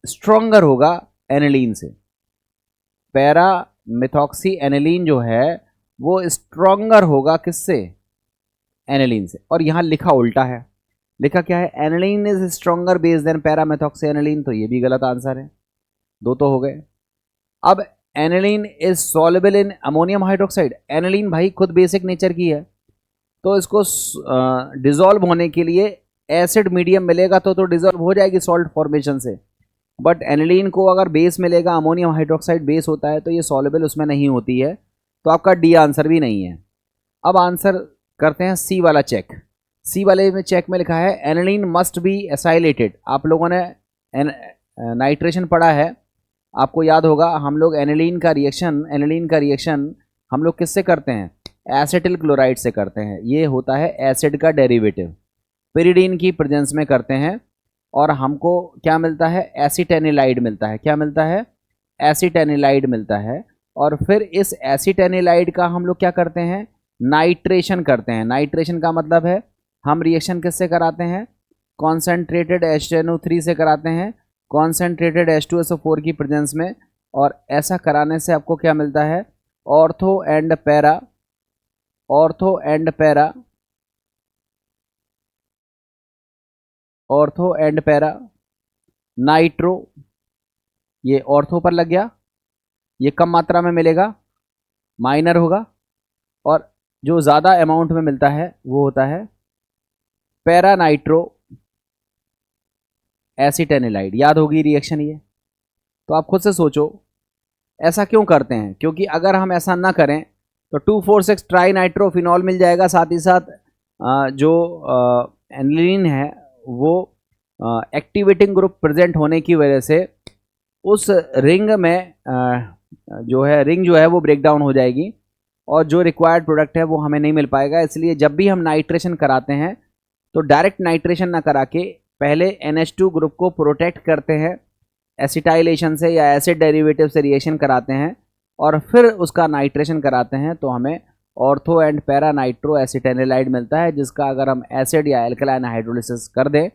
स्ट्रॉन्गर होगा एनिलीन से, पैरामेथॉक्सी एनिलीन जो है वो स्ट्रॉन्गर होगा किससे, एनिलीन से। और यहाँ लिखा उल्टा है, लिखा क्या है, aniline is stronger base than paramethoxy aniline, तो ये भी गलत आंसर है। दो तो हो गए। अब aniline is soluble in ammonium hydroxide, aniline भाई खुद बेसिक नेचर की है, तो इसको डिसॉल्व होने के लिए एसिड मीडियम मिलेगा तो डिसॉल्व हो जाएगी सॉल्ट फॉर्मेशन से। बट एनिलीन को अगर बेस मिलेगा, अमोनियम हाइड्रोक्साइड बेस होता है, तो ये सॉल्युबल उसमें नहीं होती है, तो आपका डी आंसर भी नहीं है। अब आंसर करते हैं सी वाला चेक। सी वाले में चेक में लिखा है एनिलीन मस्ट बी एसाइलेटेड। आप लोगों ने नाइट्रेशन पढ़ा है, आपको याद होगा, हम लोग एनिलीन का रिएक्शन हम लोग किससे करते हैं, एसिटिल क्लोराइड से करते हैं। ये होता है एसिड का डेरिवेटिव, पिरिडीन की प्रेजेंस में करते हैं, और हमको क्या मिलता है, एसिटेनिलाइड मिलता है। क्या मिलता है, एसिटेनिलाइड मिलता है। और फिर इस एसिटेनिलाइड का हम लोग क्या करते हैं, नाइट्रेशन करते हैं। नाइट्रेशन का मतलब है हम रिएक्शन किससे कराते हैं, कॉन्सेंट्रेटेड H2NO3 से कराते हैं, कॉन्सेंट्रेटेड H2SO4 की प्रेजेंस में। और ऐसा कराने से आपको क्या मिलता है, ऑर्थो एंड पैरा नाइट्रो, ये ऑर्थो पर लग गया, ये कम मात्रा में मिलेगा, माइनर होगा, और जो ज़्यादा अमाउंट में मिलता है वो होता है पैरा नाइट्रो एसिटेनिलाइड। याद होगी रिएक्शन ये। तो आप खुद से सोचो ऐसा क्यों करते हैं, क्योंकि अगर हम ऐसा ना करें तो 2,4,6 ट्राई नाइट्रोफिनॉल मिल जाएगा, साथ ही साथ जो एनिलीन है वो एक्टिवेटिंग ग्रुप प्रेजेंट होने की वजह से उस रिंग में रिंग जो है वो ब्रेक डाउन हो जाएगी, और जो रिक्वायर्ड प्रोडक्ट है वो हमें नहीं मिल पाएगा। इसलिए जब भी हम नाइट्रेशन कराते हैं तो डायरेक्ट नाइट्रेशन ना करा के पहले NH2 ग्रुप को प्रोटेक्ट करते हैं एसिटाइलेशन से या एसिड डेरिवेटिव से रिएक्शन कराते हैं, और फिर उसका नाइट्रेशन कराते हैं, तो हमें ऑर्थो एंड पैरा नाइट्रो एसिटेनिलाइड मिलता है, जिसका अगर हम एसिड या एल्कलाइन हाइड्रोलिसिस कर दें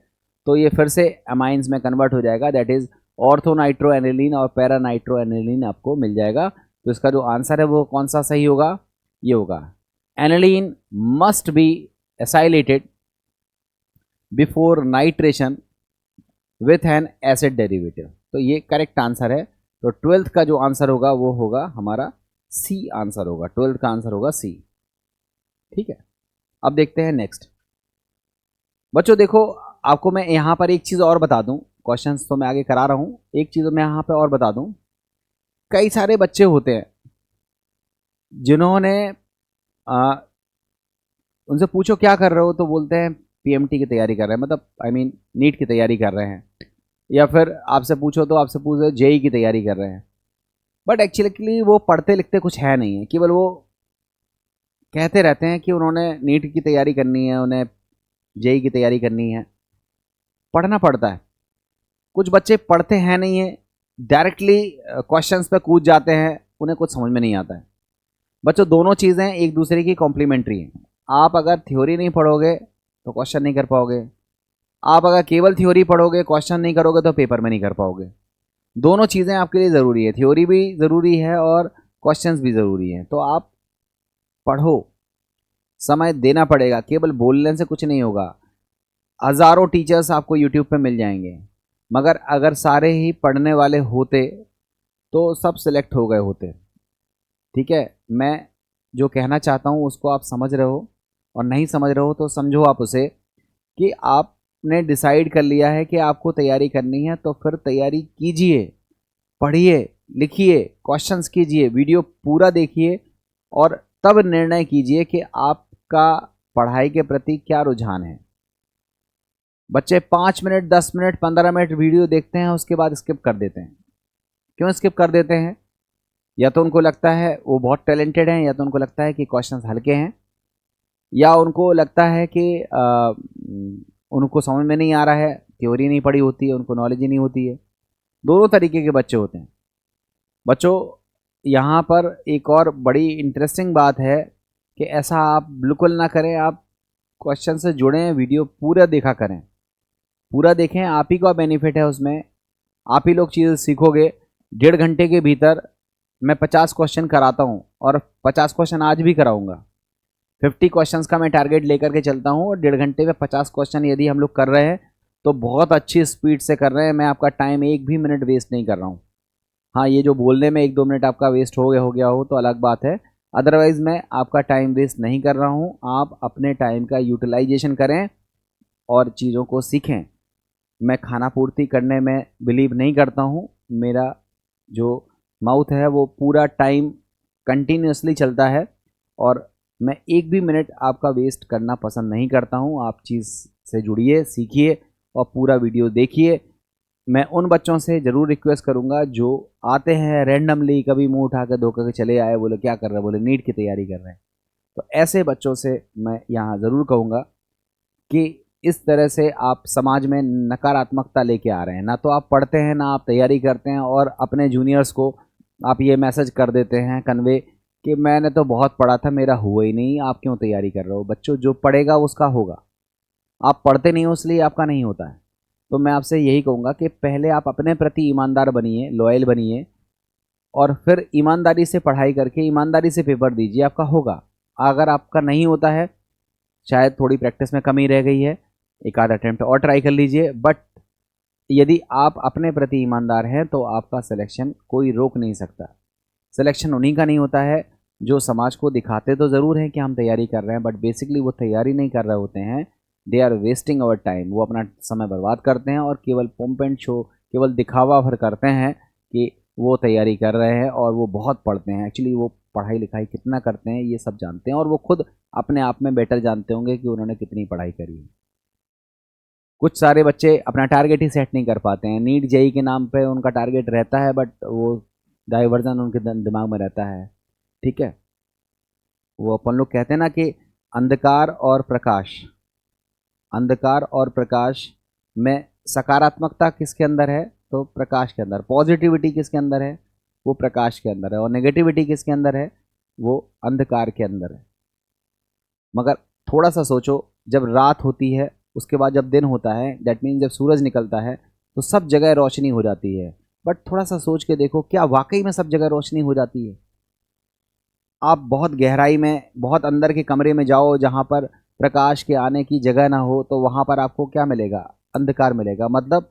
तो ये फिर से अमाइंस में कन्वर्ट हो जाएगा, that is ortho nitro aniline और पैरा नाइट्रो एनिलीन आपको मिल जाएगा। तो इसका जो आंसर है वो कौन सा सही होगा, ये होगा aniline must be acylated before nitration with an acid derivative. तो ये करेक्ट आंसर है। तो 12th का जो आंसर होगा वो होगा हमारा सी आंसर होगा, 12th का आंसर होगा सी। ठीक है, अब देखते हैं नेक्स्ट। बच्चों देखो, आपको मैं यहाँ पर एक चीज़ और बता दूँ, क्वेश्चंस तो मैं आगे करा रहा हूँ, एक चीज़ मैं यहाँ पे और बता दूँ। कई सारे बच्चे होते हैं जिन्होंने उनसे पूछो क्या कर रहे हो तो बोलते हैं PMT की तैयारी कर रहे हैं, मतलब नीट की तैयारी कर रहे हैं, या फिर आपसे पूछो तो आपसे पूछो JEE की तैयारी कर रहे हैं। बट एक्चुअली वो पढ़ते लिखते कुछ है नहीं है, केवल वो कहते रहते हैं कि उन्होंने नीट की तैयारी करनी है, उन्हें JEE की तैयारी करनी है। पढ़ना पड़ता है। कुछ बच्चे पढ़ते हैं नहीं है, डायरेक्टली क्वेश्चंस पे कूद जाते हैं, उन्हें कुछ समझ में नहीं आता है। बच्चों दोनों चीज़ें एक दूसरे की कॉम्प्लीमेंट्री हैं। आप अगर थ्योरी नहीं पढ़ोगे तो क्वेश्चन नहीं कर पाओगे, आप अगर केवल थ्योरी पढ़ोगे क्वेश्चन नहीं करोगे तो पेपर में नहीं कर पाओगे। दोनों चीज़ें आपके लिए ज़रूरी है, थ्योरी भी ज़रूरी है और क्वेश्चंस भी ज़रूरी हैं। तो आप पढ़ो, समय देना पड़ेगा, केवल बोलने से कुछ नहीं होगा। हज़ारों टीचर्स आपको यूट्यूब पे मिल जाएंगे, मगर अगर सारे ही पढ़ने वाले होते तो सब सिलेक्ट हो गए होते। ठीक है, मैं जो कहना चाहता हूँ उसको आप समझ रहे हो, और नहीं समझ रहे हो तो समझो आप उसे, कि आपने डिसाइड कर लिया है कि आपको तैयारी करनी है, तो फिर तैयारी कीजिए, पढ़िए, लिखिए, क्वेश्चंस कीजिए, वीडियो पूरा देखिए, और तब निर्णय कीजिए कि आपका पढ़ाई के प्रति क्या रुझान है। बच्चे 5 मिनट, 10 मिनट, 15 मिनट वीडियो देखते हैं, उसके बाद स्किप कर देते हैं। क्यों स्किप कर देते हैं? या तो उनको लगता है वो बहुत टैलेंटेड हैं, या तो उनको लगता है कि क्वेश्चंस हल्के हैं, या उनको लगता है कि उनको समझ में नहीं आ रहा है, थ्योरी नहीं पढ़ी होती है, उनको नॉलेज ही नहीं होती है। दोनों तरीके के बच्चे होते हैं। बच्चों, यहाँ पर एक और बड़ी इंटरेस्टिंग बात है कि ऐसा आप बिल्कुल ना करें। आप क्वेश्चन से जुड़ें, वीडियो पूरा देखा करें, पूरा देखें, आप ही का बेनिफिट है उसमें, आप ही लोग चीज़ें सीखोगे। 1.5 घंटे के भीतर मैं 50 क्वेश्चन कराता हूँ, और 50 क्वेश्चन आज भी कराऊंगा। 50 क्वेश्चंस का मैं टारगेट लेकर के चलता हूँ, और 1.5 घंटे में 50 क्वेश्चन यदि हम लोग कर रहे हैं तो बहुत अच्छी स्पीड से कर रहे हैं। मैं आपका टाइम एक भी मिनट वेस्ट नहीं कर रहा हूँ। हाँ, ये जो बोलने में 1-2 मिनट आपका वेस्ट हो गया हो तो अलग बात है, अदरवाइज़ मैं आपका टाइम वेस्ट नहीं कर रहा हूँ। आप अपने टाइम का यूटिलाइजेशन करें और चीज़ों को सीखें। मैं खाना पूर्ति करने में बिलीव नहीं करता हूँ। मेरा जो माउथ है वो पूरा टाइम कंटिन्यूसली चलता है, और मैं एक भी मिनट आपका वेस्ट करना पसंद नहीं करता हूँ। आप चीज़ से जुड़िए, सीखिए और पूरा वीडियो देखिए। मैं उन बच्चों से ज़रूर रिक्वेस्ट करूँगा जो आते हैं रैंडमली, कभी मुंह उठा के धोखे के चले आए, बोले क्या कर रहे हैं, बोले नीट की तैयारी कर रहे हैं। तो ऐसे बच्चों से मैं यहाँ ज़रूर कहूँगा कि इस तरह से आप समाज में नकारात्मकता लेके आ रहे हैं। ना तो आप पढ़ते हैं, ना आप तैयारी करते हैं, और अपने जूनियर्स को आप ये मैसेज कर देते हैं कन्वे कि मैंने तो बहुत पढ़ा था, मेरा हुआ ही नहीं, आप क्यों तैयारी कर रहे हो। बच्चों, जो पढ़ेगा उसका होगा। आप पढ़ते नहीं हो इसलिए आपका नहीं होता है। तो मैं आपसे यही कहूँगा कि पहले आप अपने प्रति ईमानदार बनिए, लॉयल बनिए, और फिर ईमानदारी से पढ़ाई करके ईमानदारी से पेपर दीजिए, आपका होगा। अगर आपका नहीं होता है, शायद थोड़ी प्रैक्टिस में कमी रह गई है, एक आध अटेम्प्ट और ट्राई कर लीजिए, बट यदि आप अपने प्रति ईमानदार हैं तो आपका सिलेक्शन कोई रोक नहीं सकता। सिलेक्शन उन्हीं का नहीं होता है जो समाज को दिखाते तो ज़रूर हैं कि हम तैयारी कर रहे हैं, बट बेसिकली वो तैयारी नहीं कर रहे होते हैं। They are wasting our time. वो अपना समय बर्बाद करते हैं और केवल पंप एंड शो, केवल दिखावा भर करते हैं कि वो तैयारी कर रहे हैं, और वो बहुत पढ़ते हैं। एक्चुअली वो पढ़ाई लिखाई कितना करते हैं ये सब जानते हैं, और वो खुद अपने आप में बेटर जानते होंगे कि उन्होंने कितनी पढ़ाई करी है। कुछ सारे बच्चे अपना टारगेट ही सेट नहीं कर पाते हैं। नीट जेई के नाम पे उनका टारगेट रहता है, बट वो डाइवर्जन उनके दिमाग में रहता है। ठीक है, वो अपन लोग कहते हैं ना कि अंधकार और प्रकाश, अंधकार और प्रकाश में सकारात्मकता किसके अंदर है, तो प्रकाश के अंदर। पॉजिटिविटी किसके अंदर है, वो प्रकाश के अंदर है। और नेगेटिविटी किसके अंदर है, वो अंधकार के अंदर है। मगर थोड़ा सा सोचो, जब रात होती है उसके बाद जब दिन होता है, दैट मीन्स जब सूरज निकलता है तो सब जगह रोशनी हो जाती है। बट थोड़ा सा सोच के देखो, क्या वाकई में सब जगह रोशनी हो जाती है? आप बहुत गहराई में, बहुत अंदर के कमरे में जाओ जहाँ पर प्रकाश के आने की जगह ना हो, तो वहाँ पर आपको क्या मिलेगा? अंधकार मिलेगा। मतलब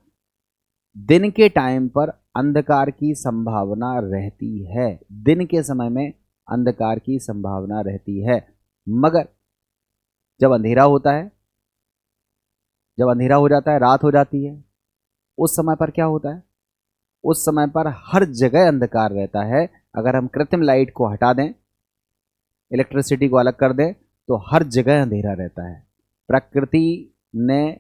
दिन के टाइम पर अंधकार की संभावना रहती है, दिन के समय में अंधकार की संभावना रहती है। मगर जब अंधेरा होता है, जब अंधेरा हो जाता है, रात हो जाती है, उस समय पर क्या होता है? उस समय पर हर जगह अंधकार रहता है। अगर हम कृत्रिम लाइट को हटा दें, इलेक्ट्रिसिटी को अलग कर दें, तो हर जगह अंधेरा रहता है। प्रकृति ने,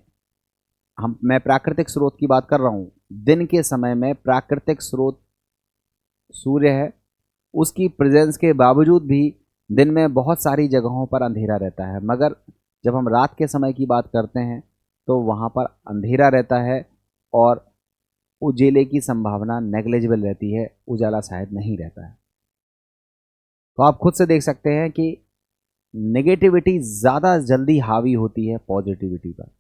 मैं प्राकृतिक स्रोत की बात कर रहा हूँ। दिन के समय में प्राकृतिक स्रोत सूर्य है, उसकी प्रेजेंस के बावजूद भी दिन में बहुत सारी जगहों पर अंधेरा रहता है। मगर जब हम रात के समय की बात करते हैं तो वहाँ पर अंधेरा रहता है, और उजेले की संभावना नेग्लिजिबल रहती है, उजाला शायद नहीं रहता है। तो आप खुद से देख सकते हैं कि नेगेटिविटी ज़्यादा जल्दी हावी होती है पॉजिटिविटी पर।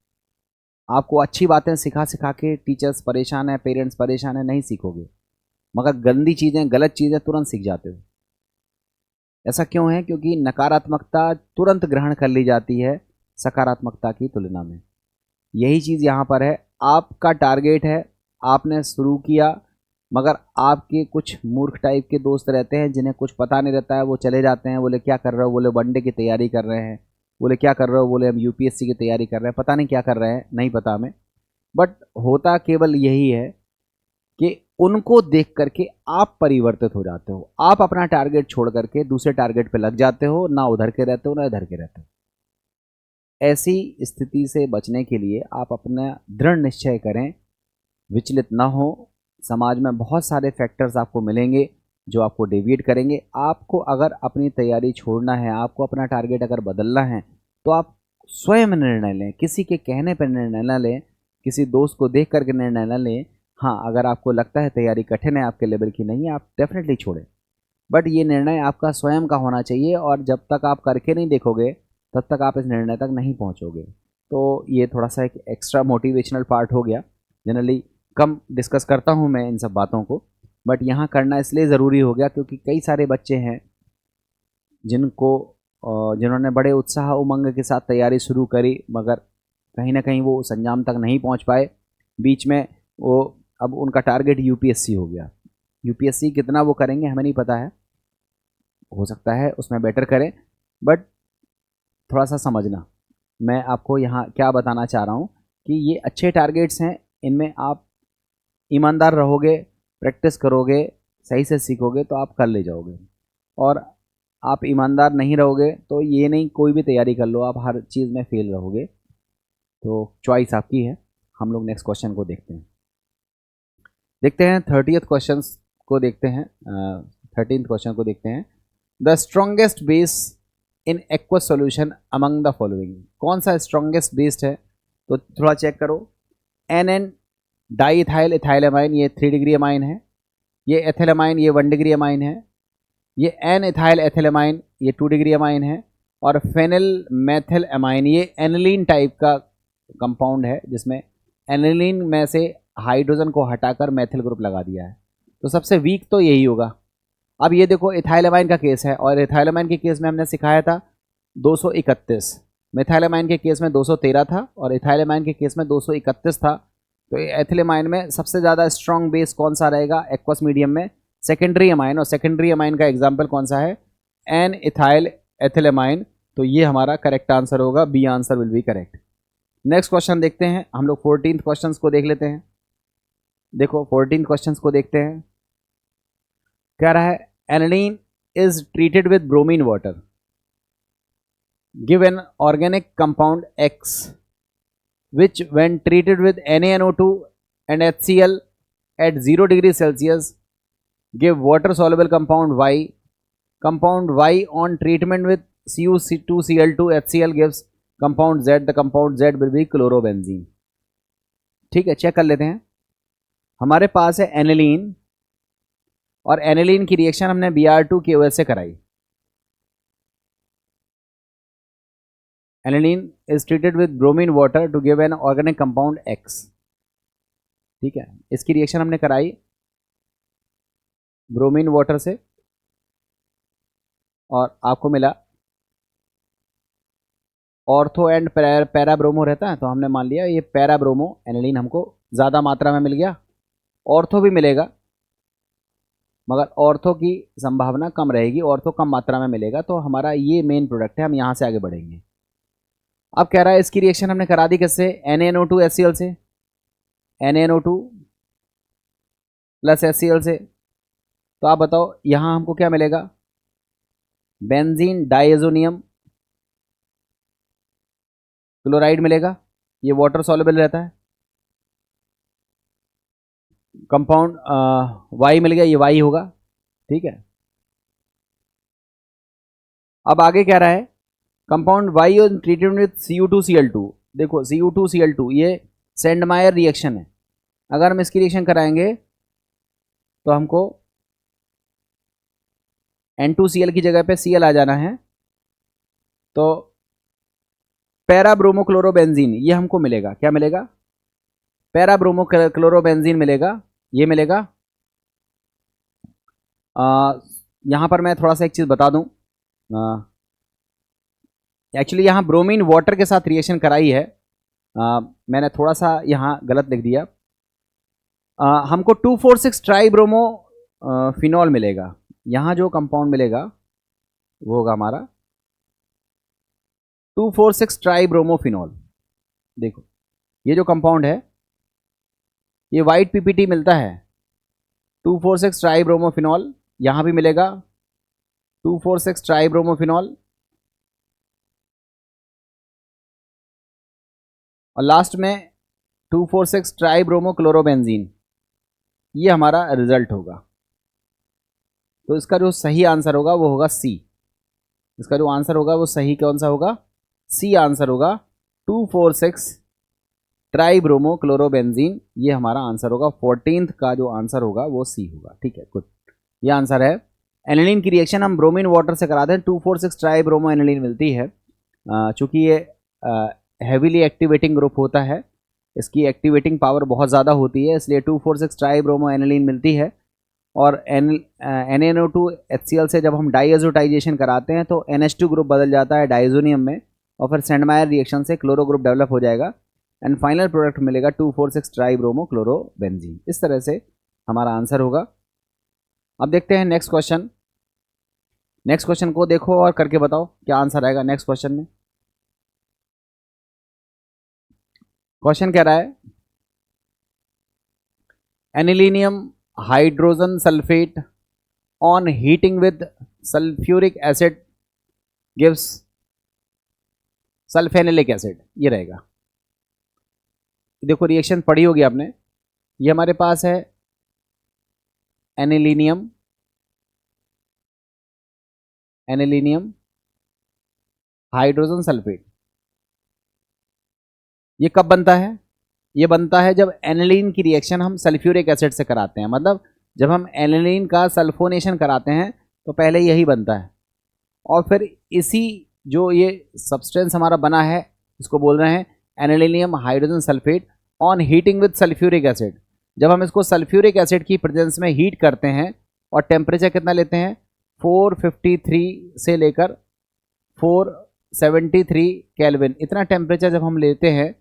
आपको अच्छी बातें सिखा सिखा के टीचर्स परेशान है, पेरेंट्स परेशान है, नहीं सीखोगे। मगर गंदी चीज़ें, गलत चीज़ें तुरंत सीख जाते हो। ऐसा क्यों है? क्योंकि नकारात्मकता तुरंत ग्रहण कर ली जाती है सकारात्मकता की तुलना में। यही चीज़ यहाँ पर है। आपका टारगेट है, आपने शुरू किया, मगर आपके कुछ मूर्ख टाइप के दोस्त रहते हैं जिन्हें कुछ पता नहीं रहता है। वो चले जाते हैं, बोले क्या कर रहे हो, बोले वनडे की तैयारी कर रहे हैं, बोले क्या कर रहे हो, बोले हम यूपीएससी की तैयारी कर रहे हैं, पता नहीं क्या कर रहे हैं, नहीं पता हमें। बट होता केवल यही है कि उनको देख करके आप परिवर्तित हो जाते हो। आप अपना टारगेट छोड़ करके दूसरे टारगेट पे लग जाते हो, ना उधर के रहते हो ना इधर के रहते हो। ऐसी स्थिति से बचने के लिए आप अपना दृढ़ निश्चय करें, विचलित ना हो। समाज में बहुत सारे फैक्टर्स आपको मिलेंगे जो आपको डेविएट करेंगे। आपको अगर अपनी तैयारी छोड़ना है, आपको अपना टारगेट अगर बदलना है, तो आप स्वयं निर्णय लें, किसी के कहने पर निर्णय ना लें, किसी दोस्त को देख करके निर्णय ना लें। हाँ, अगर आपको लगता है तैयारी कठिन है, आपके लेवल की नहीं है, आप डेफिनेटली छोड़ें, बट ये निर्णय आपका स्वयं का होना चाहिए। और जब तक आप करके नहीं देखोगे तब तक आप इस निर्णय तक नहीं पहुंचोगे। तो ये थोड़ा सा एक एक्स्ट्रा मोटिवेशनल पार्ट हो गया। जनरली कम डिस्कस करता हूँ मैं इन सब बातों को, बट यहाँ करना इसलिए ज़रूरी हो गया क्योंकि कई सारे बच्चे हैं जिन्होंने बड़े उत्साह उमंग के साथ तैयारी शुरू करी, मगर कहीं ना कहीं वो संजाम तक नहीं पहुँच पाए। बीच में वो, अब उनका टारगेट यूपीएससी हो गया। यूपीएससी कितना वो करेंगे हमें नहीं पता है, हो सकता है उसमें बेटर करें, बट थोड़ा सा समझना। मैं आपको यहाँ क्या बताना चाह रहा हूँ कि ये अच्छे टारगेट्स हैं, इनमें आप ईमानदार रहोगे, प्रैक्टिस करोगे, सही से सीखोगे तो आप कर ले जाओगे। और आप ईमानदार नहीं रहोगे तो ये नहीं कोई भी तैयारी कर लो, आप हर चीज़ में फेल रहोगे। तो चॉइस आपकी है। हम लोग नेक्स्ट क्वेश्चन को देखते हैं 30th क्वेश्चन को देखते हैं। 13th क्वेश्चन को देखते हैं। The strongest base in aqueous solution among the following. कौन सा स्ट्रॉन्गेस्ट बेस्ड है? तो थोड़ा चेक करो। एन डाई इथाइल इथाइलमाइन, ये 3 डिग्री अमाइन है। ये एथिलमाइन, ये 1 डिग्री अमाइन है। ये एन इथाइल एथिलमाइन, ये 2 डिग्री अमाइन है। और फेनिल मेथिल अमाइन, ये एनिलीन टाइप का कंपाउंड है जिसमें एनिलीन में से हाइड्रोजन को हटाकर मेथिल ग्रुप लगा दिया है। तो सबसे वीक तो यही होगा। अब ये देखो इथाइलमाइन का केस है, और इथाइलमाइन के केस में हमने सिखाया था 231, मिथाइलमाइन के केस में 213 था, और इथाइलमाइन के केस में 231 था। तो एथिलमाइन में सबसे ज़्यादा स्ट्रॉन्ग बेस कौन सा रहेगा एक्वस मीडियम में? Secondary amine. और सेकेंडरी अमाइन का एग्जाम्पल कौन सा है? N ethyl ethylamine. तो ये हमारा करेक्ट आंसर होगा, B answer will be correct. Next question देखते हैं हम लोग। 14th क्वेश्चन को देख लेते हैं। देखो 14th क्वेश्चन को देखते हैं। क्या रहा है? Aniline is treated with bromine water, give an organic compound X which when treated with NaNO2 and HCl at 0 degree Celsius give water soluble compound Y. Compound Y on treatment with Cu2Cl2 HCl gives compound Z. The compound Z will be chlorobenzene. ठीक है, check कर लेते हैं। हमारे पास है aniline, और aniline की reaction हमने Br2 की वजह से कराई। Aniline is treated with bromine water to give an organic compound X. ठीक है, इसकी रिएक्शन हमने कराई ब्रोमीन वाटर से, और आपको मिला ऑर्थो एंड पैरा ब्रोमो रहता है, तो हमने मान लिया ये पैरा ब्रोमो एनिलीन हमको ज़्यादा मात्रा में मिल गया। ऑर्थो भी मिलेगा, मगर ऑर्थो की संभावना कम रहेगी, ऑर्थो कम मात्रा में मिलेगा। तो हमारा ये मेन प्रोडक्ट है, हम यहाँ से आगे बढ़ेंगे। अब कह रहा है इसकी रिएक्शन हमने करा दी किससे? NaNO2 HCl से, NaNO2 प्लस HCl से। तो आप बताओ यहाँ हमको क्या मिलेगा? बेंजीन डाइएजोनियम क्लोराइड मिलेगा, ये वाटर सॉल्युबल रहता है। कंपाउंड Y मिल गया, ये Y होगा। ठीक है, अब आगे क्या रहा है? कंपाउंड Y और ट्रीटेड विद Cu2Cl2। देखो Cu2Cl2 ये सेंडमायर रिएक्शन है। अगर हम इसकी रिएक्शन कराएंगे तो हमको N2Cl की जगह पे Cl आ जाना है, तो पैराब्रोमोक्लोरोबेंजीन ये हमको मिलेगा। क्या मिलेगा? पैराब्रोमोक्लोरोबेंजीन मिलेगा, ये मिलेगा। यहाँ पर मैं थोड़ा सा एक चीज़ बता दूँ, एक्चुअली यहाँ ब्रोमीन वाटर के साथ रिएक्शन कराई है, मैंने थोड़ा सा यहाँ गलत लिख दिया। हमको 2,4,6 ट्राई ब्रोमो फिनॉल मिलेगा। यहाँ जो कंपाउंड मिलेगा वो होगा हमारा 2,4,6 ट्राई ब्रोमो फिनॉल। देखो ये जो कंपाउंड है ये वाइट पीपीटी मिलता है 2,4,6 ट्राई ब्रोमो फिनॉल, यहाँ भी मिलेगा 2,4,6 ट्राई ब्रोमो फिनॉल, और लास्ट में 2,4,6 ट्राई ब्रोमो क्लोरोबेंजीन। ये हमारा रिजल्ट होगा। तो इसका जो सही आंसर होगा वो होगा सी। इसका जो आंसर होगा वो सही कौन सा होगा? सी आंसर होगा 2,4,6 ट्राई ब्रोमो क्लोरोबेंजीन। ये हमारा आंसर होगा। 14th का जो आंसर होगा वो सी होगा। ठीक है, गुड, ये आंसर है। एनिलीन की रिएक्शन हम ब्रोमीन वाटर से कराते हैं, 2,4,6 ट्राई ब्रोमो एनिलीन मिलती है। चूँकि ये हैवीली एक्टिवेटिंग ग्रुप होता है, इसकी एक्टिवेटिंग पावर बहुत ज़्यादा होती है, इसलिए 2,4,6 ट्राई ब्रोमो एनिलीन मिलती है। और NaNO2 HCl से जब हम डाईएज़ोटाइजेशन कराते हैं तो NH2 ग्रुप बदल जाता है डाइजोनियम में, और फिर सेंडमायर रिएक्शन से क्लोरो ग्रुप डेवलप हो जाएगा, एंड फाइनल प्रोडक्ट मिलेगा 2,4,6 ट्राई ब्रोमो क्लोरोबेंजीन। इस तरह से हमारा आंसर होगा। अब देखते हैं नेक्स्ट क्वेश्चन। नेक्स्ट क्वेश्चन को देखो और करके बताओ क्या आंसर आएगा नेक्स्ट क्वेश्चन में। क्वेश्चन कह रहा है anilinium hydrogen sulphate on heating with sulphuric acid gives sulphanilic acid. ये रहेगा। देखो रिएक्शन पढ़ी होगी आपने। ये हमारे पास है एनिलीनियम हाइड्रोजन सल्फेट। ये कब बनता है? ये बनता है जब एनिलीन की रिएक्शन हम सल्फ्यूरिक एसिड से कराते हैं। मतलब जब हम एनिलीन का सल्फोनेशन कराते हैं तो पहले यही बनता है, और फिर इसी जो ये सब्सटेंस हमारा बना है इसको बोल रहे हैं anilinium hydrogen sulphate on heating with sulphuric acid. जब हम इसको सल्फ्यूरिक एसिड की प्रेजेंस में हीट करते हैं, और टेम्परेचर कितना लेते हैं 453 से लेकर 473 केल्विन, इतना टेम्परेचर जब हम लेते हैं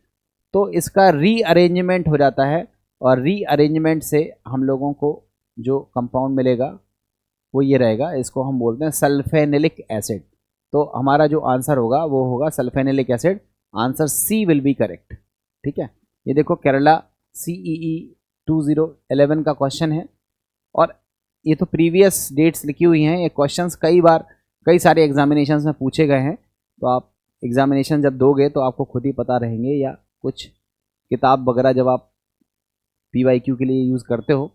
तो इसका रीअरेंजमेंट हो जाता है, और रीअरेंजमेंट से हम लोगों को जो कंपाउंड मिलेगा वो ये रहेगा। इसको हम बोलते हैं सल्फेनिलिक एसिड। तो हमारा जो आंसर होगा वो होगा sulphanilic acid. Answer C will be correct. ठीक है, ये देखो केरला CEE 2011 का क्वेश्चन है, और ये तो प्रीवियस डेट्स लिखी हुई हैं। ये क्वेश्चंस कई सारे एग्जामिनेशंस में पूछे गए हैं। तो आप एग्जामिनेशन जब दोगे तो आपको खुद ही पता रहेंगे, या कुछ किताब वगैरह जब आप PYQ के लिए यूज़ करते हो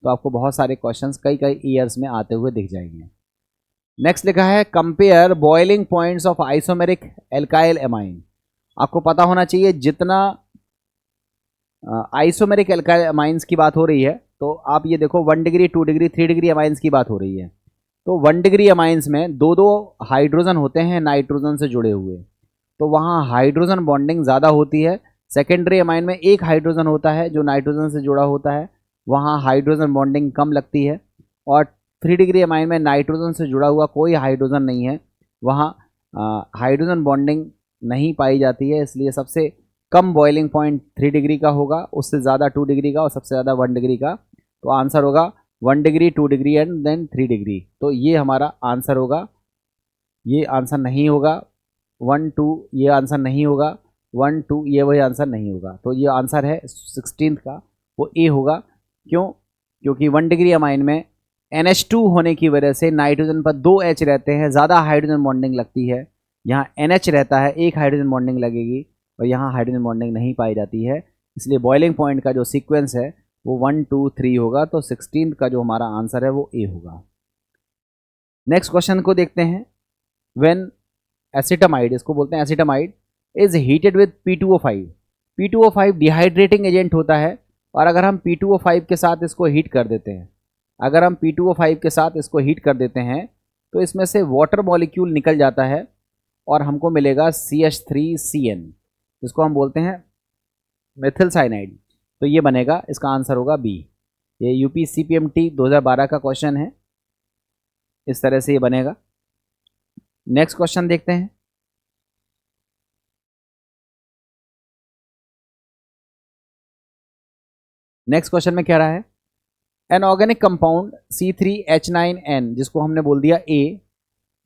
तो आपको बहुत सारे क्वेश्चंस कई ईयर्स में आते हुए दिख जाएंगे। नेक्स्ट लिखा है compare boiling points of isomeric alkyl amine. आपको पता होना चाहिए जितना आइसोमेरिक एल्काइल एमाइंस की बात हो रही है, तो आप ये देखो 1 डिग्री 2 डिग्री 3 डिग्री एमाइंस की बात हो रही है। तो 1 डिग्री एमाइंस में दो हाइड्रोजन होते हैं नाइट्रोजन से जुड़े हुए, तो वहाँ हाइड्रोजन बॉन्डिंग ज़्यादा होती है। सेकेंडरी एमाइन में एक हाइड्रोजन होता है जो नाइट्रोजन से जुड़ा होता है, वहाँ हाइड्रोजन बॉन्डिंग कम लगती है। और 3 डिग्री एमाइन में नाइट्रोजन से जुड़ा हुआ कोई हाइड्रोजन नहीं है, वहाँ हाइड्रोजन बॉन्डिंग नहीं पाई जाती है। इसलिए सबसे कम बॉइलिंग पॉइंट 3 डिग्री का होगा, उससे ज़्यादा 2 डिग्री का, और सबसे ज़्यादा 1 डिग्री का। तो आंसर होगा 1 degree 2 degree and then 3 degree. तो ये हमारा आंसर होगा। ये आंसर नहीं होगा 1 2, ये आंसर नहीं होगा 1 2, ये वही आंसर नहीं होगा। तो ये आंसर है 16th का, वो ए होगा। क्यों? क्योंकि 1 डिग्री अमाइन में NH2 होने की वजह से नाइट्रोजन पर 2 H रहते हैं, ज़्यादा हाइड्रोजन बॉन्डिंग लगती है। यहाँ NH रहता है, एक हाइड्रोजन बॉन्डिंग लगेगी, और यहाँ हाइड्रोजन बॉन्डिंग नहीं पाई जाती है। इसलिए बॉइलिंग पॉइंट का जो सीक्वेंस है वो 1 2 3 होगा। तो 16th का जो हमारा आंसर है वो ए होगा। नेक्स्ट क्वेश्चन को देखते हैं। व्हेन एसिटामाइड, इसको बोलते हैं acetamide, is heated with P2O5। P2O5 dehydrating agent होता है, और अगर हम P2O5 के साथ इसको हीट कर देते हैं, अगर हम P2O5 के साथ इसको हीट कर देते हैं तो इसमें से वाटर मॉलिक्यूल निकल जाता है, और हमको मिलेगा CH3CN, इसको हम बोलते हैं मेथिल साइनाइड। तो ये बनेगा, इसका आंसर होगा बी। ये UP CPMT 2012 का क्वेश्चन है। इस तरह से ये बनेगा। नेक्स्ट क्वेश्चन देखते हैं। नेक्स्ट क्वेश्चन में क्या रहा है, एन ऑर्गेनिक कंपाउंड C3H9N जिसको हमने बोल दिया A,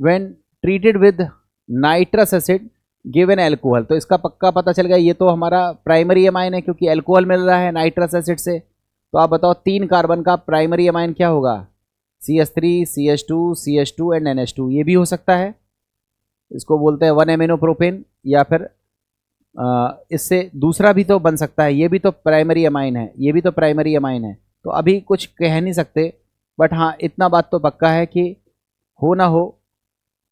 when treated with nitrous acid given alcohol. तो इसका पक्का पता चल गया, ये तो हमारा प्राइमरी एमाइन है क्योंकि एल्कोहल मिल रहा है नाइट्रस एसिड से। तो आप बताओ 3 कार्बन का प्राइमरी एमाइन क्या होगा, CH3, CH2, CH2 and NH2। ये भी हो सकता है, इसको बोलते हैं 1 एमिनो प्रोपेन, या फिर इससे दूसरा भी तो बन सकता है, ये भी तो प्राइमरी एमाइन है, ये भी तो प्राइमरी एमाइन है। तो अभी कुछ कह नहीं सकते, बट हाँ इतना बात तो पक्का है कि हो ना हो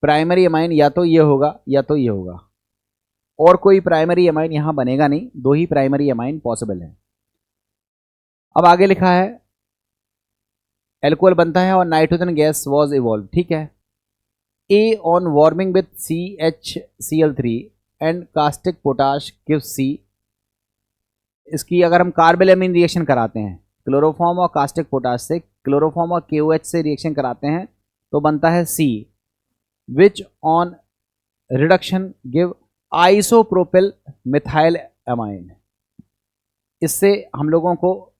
प्राइमरी एमाइन या तो ये होगा या तो ये होगा, और कोई प्राइमरी एमाइन यहाँ बनेगा नहीं, 2 ही प्राइमरी एमाइन पॉसिबल है। अब आगे लिखा है एल्कोहल बनता है और नाइट्रोजन गैस वाज इवॉल्व, ठीक है। A on warming with CHCl3 and caustic potash gives C। इसकी अगर हम कार्बेलेमिन रिएक्शन कराते हैं क्लोरोफॉर्म और कास्टिक पोटाश से, क्लोरोफॉर्म और KOH से रिएक्शन कराते हैं तो बनता है C, which on reduction give isopropyl methyl amine. इससे हम लोगों को,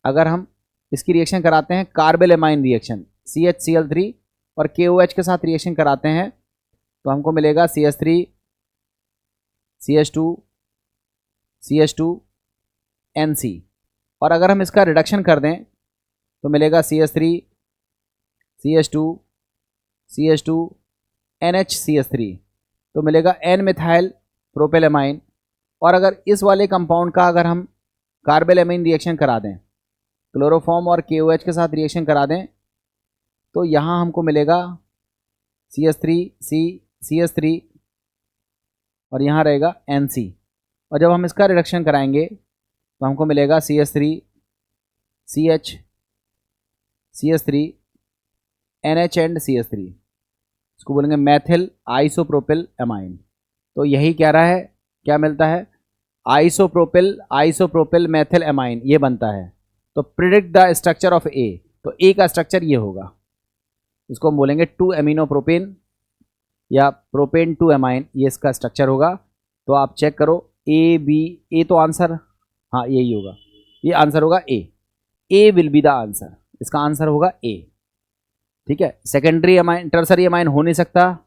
अगर हम इसकी रिएक्शन कराते हैं कार्बेलेमाइन रिएक्शन CHCl3 और KOH के साथ रिएक्शन कराते हैं तो हमको मिलेगा CH3 CH2 CH2 NC। और अगर हम इसका रिडक्शन कर दें तो मिलेगा CH3 CH2 CH2 NHCH3, तो मिलेगा N मिथाइल प्रोपेलेमाइन। और अगर इस वाले कंपाउंड का अगर हम कार्बेलेमाइन रिएक्शन करा दें, क्लोरोफॉर्म और KOH के साथ रिएक्शन करा दें, तो यहाँ हमको मिलेगा CH3 और यहाँ रहेगा NC। और जब हम इसका रिडक्शन कराएंगे तो हमको मिलेगा CH3 CH CH3 NH and CH3, इसको बोलेंगे मैथिल आइसोप्रोपिल एमाइन। तो यही कह रहा है, क्या मिलता है, आइसोप्रोपिल मैथिल एमाइन, ये बनता है। तो predict the structure of A, तो A का स्ट्रक्चर ये होगा, इसको हम बोलेंगे 2 एमिनो प्रोपेन या प्रोपेन 2 एमाइन, ये इसका स्ट्रक्चर होगा। तो आप चेक करो A तो आंसर, हाँ यही होगा, ये आंसर होगा A will be the answer, इसका आंसर होगा A, ठीक है। सेकेंडरी एमाइन, टर्सरी एमाइन हो नहीं सकता,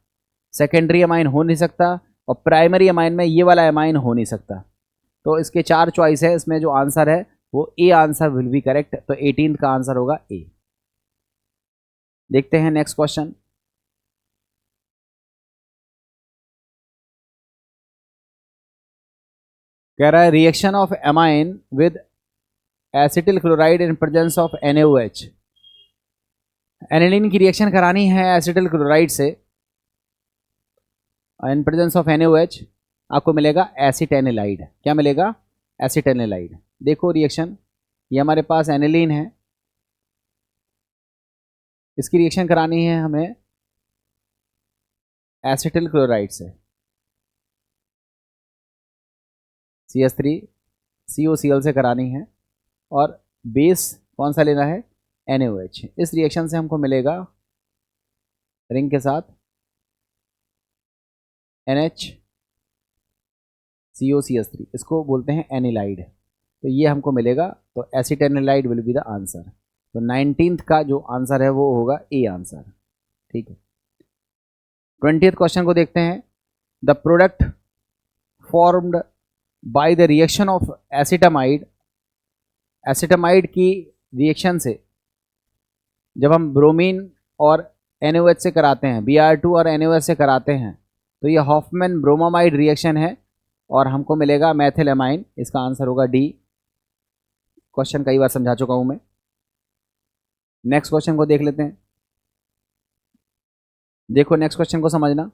सेकेंडरी एमाइन हो नहीं सकता, और प्राइमरी एमाइन में ये वाला एमाइन हो नहीं सकता। तो इसके 4 चॉइस है, इसमें जो आंसर है वो A answer will be correct. तो 18th का आंसर होगा A। देखते हैं नेक्स्ट क्वेश्चन। कह रहा है reaction of amine with acetyl chloride in presence of NaOH। Aniline की रिएक्शन करानी है एसिटिल क्लोराइड से इन प्रेजेंस ऑफ NaOH, आपको मिलेगा एसिटेनिलाइड। क्या मिलेगा, एसिटेनिलाइड। देखो रिएक्शन, ये हमारे पास एनिलीन है, इसकी रिएक्शन करानी है हमें एसिटिल क्लोराइड से, CH3 COCl से करानी है, और बेस कौन सा लेना है, NaOH। इस रिएक्शन से हमको मिलेगा रिंग के साथ NHCOCH3, इसको बोलते हैं एनिलाइड। तो ये हमको मिलेगा, तो एसिटेनिलाइड विल बी द आंसर। तो 19th का जो आंसर है वो होगा A आंसर, ठीक है। 20th क्वेश्चन को देखते हैं। The product formed by the reaction of acetamide, acetamide की रिएक्शन से जब हम ब्रोमीन और NaOH से कराते हैं, Br2 और NaOH से कराते हैं, तो ये हॉफमैन ब्रोमामाइड रिएक्शन है और हमको मिलेगा मैथिल एमाइन। इसका आंसर होगा D। क्वेश्चन कई बार समझा चुका हूं मैं। नेक्स्ट क्वेश्चन को देख लेते हैं। देखो नेक्स्ट क्वेश्चन को समझना,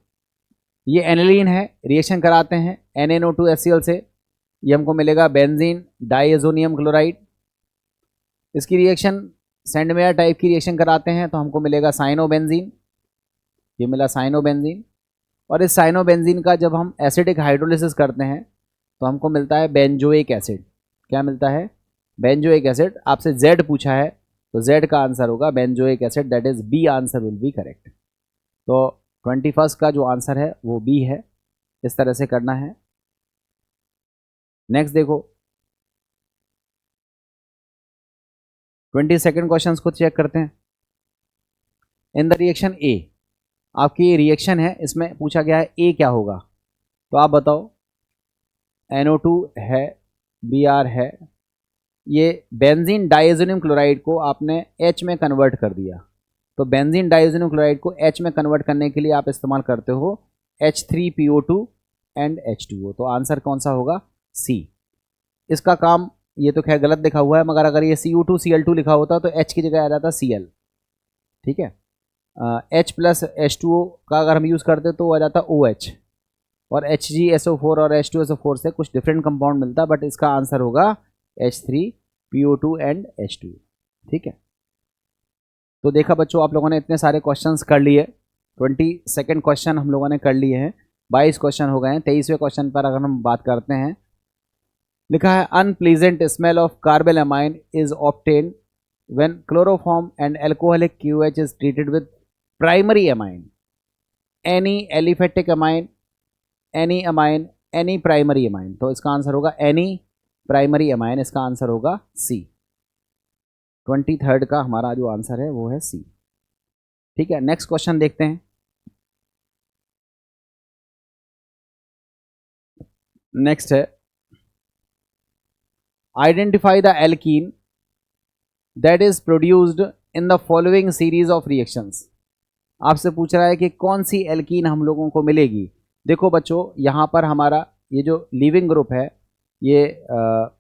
ये एनिलीन है, रिएक्शन कराते हैं NaNO2HCl से, ये हमको मिलेगा बेंजीन डाइएजोनियम क्लोराइड। इसकी रिएक्शन सेंडमेयर टाइप की रिएक्शन कराते हैं तो हमको मिलेगा साइनोबेंजीन, ये मिला साइनोबेंजीन। और इस साइनोबेंजीन का जब हम एसिडिक हाइड्रोलिसिस करते हैं तो हमको मिलता है बेंजोइक एसिड। क्या मिलता है, बेंजोइक एसिड। आपसे Z पूछा है तो Z का आंसर होगा benzoic acid, that is B answer will be correct. तो 21 का जो आंसर है वो बी है। इस तरह से करना है। नेक्स्ट देखो 22nd क्वेश्चन को चेक करते हैं। इन द रिएक्शन ए, आपकी रिएक्शन है, इसमें पूछा गया है ए क्या होगा, तो आप बताओ। NO2 है, Br है, ये बेंजीन डाइएज़ोनियम क्लोराइड को आपने H में कन्वर्ट कर दिया। तो बेंजीन डाइएज़ोनियम क्लोराइड को H में कन्वर्ट करने के लिए आप इस्तेमाल करते हो H3PO2 एंड H2O। तो आंसर कौन सा होगा? C। इसका काम, ये तो खैर गलत लिखा हुआ है, मगर अगर ये CO2 Cl2 लिखा होता तो H की जगह आ जाता Cl। ठीक है, H प्लस H2O का अगर हम यूज़ करते तो आ जाता OH, और HgSO4 और H2SO4 से कुछ डिफरेंट कंपाउंड मिलता, बट इसका आंसर होगा H3PO2 एंड H2। ठीक है, तो देखा बच्चों, आप लोगों ने इतने सारे क्वेश्चंस कर लिए। 22nd क्वेश्चन हम लोगों ने कर लिए हैं, 22 क्वेश्चन हो गए हैं। 23वें क्वेश्चन पर अगर हम बात करते हैं, लिखा है unpleasant smell of carpal amine is obtained when chloroform and alcoholic QH is treated with primary amine, any aliphatic amine, any amine, any primary amine. तो इसका आंसर होगा एनी प्राइमरी अमाइन, इसका आंसर होगा सी। 23rd का हमारा जो answer है वो है सी। ठीक है, नेक्स्ट क्वेश्चन देखते हैं। नेक्स्ट है identify the alkene that is produced in the following series of reactions. आपसे पूछ रहा है कि कौन सी एल्कीन हम लोगों को मिलेगी। देखो बच्चों, यहाँ पर हमारा ये जो लीविंग ग्रुप है ये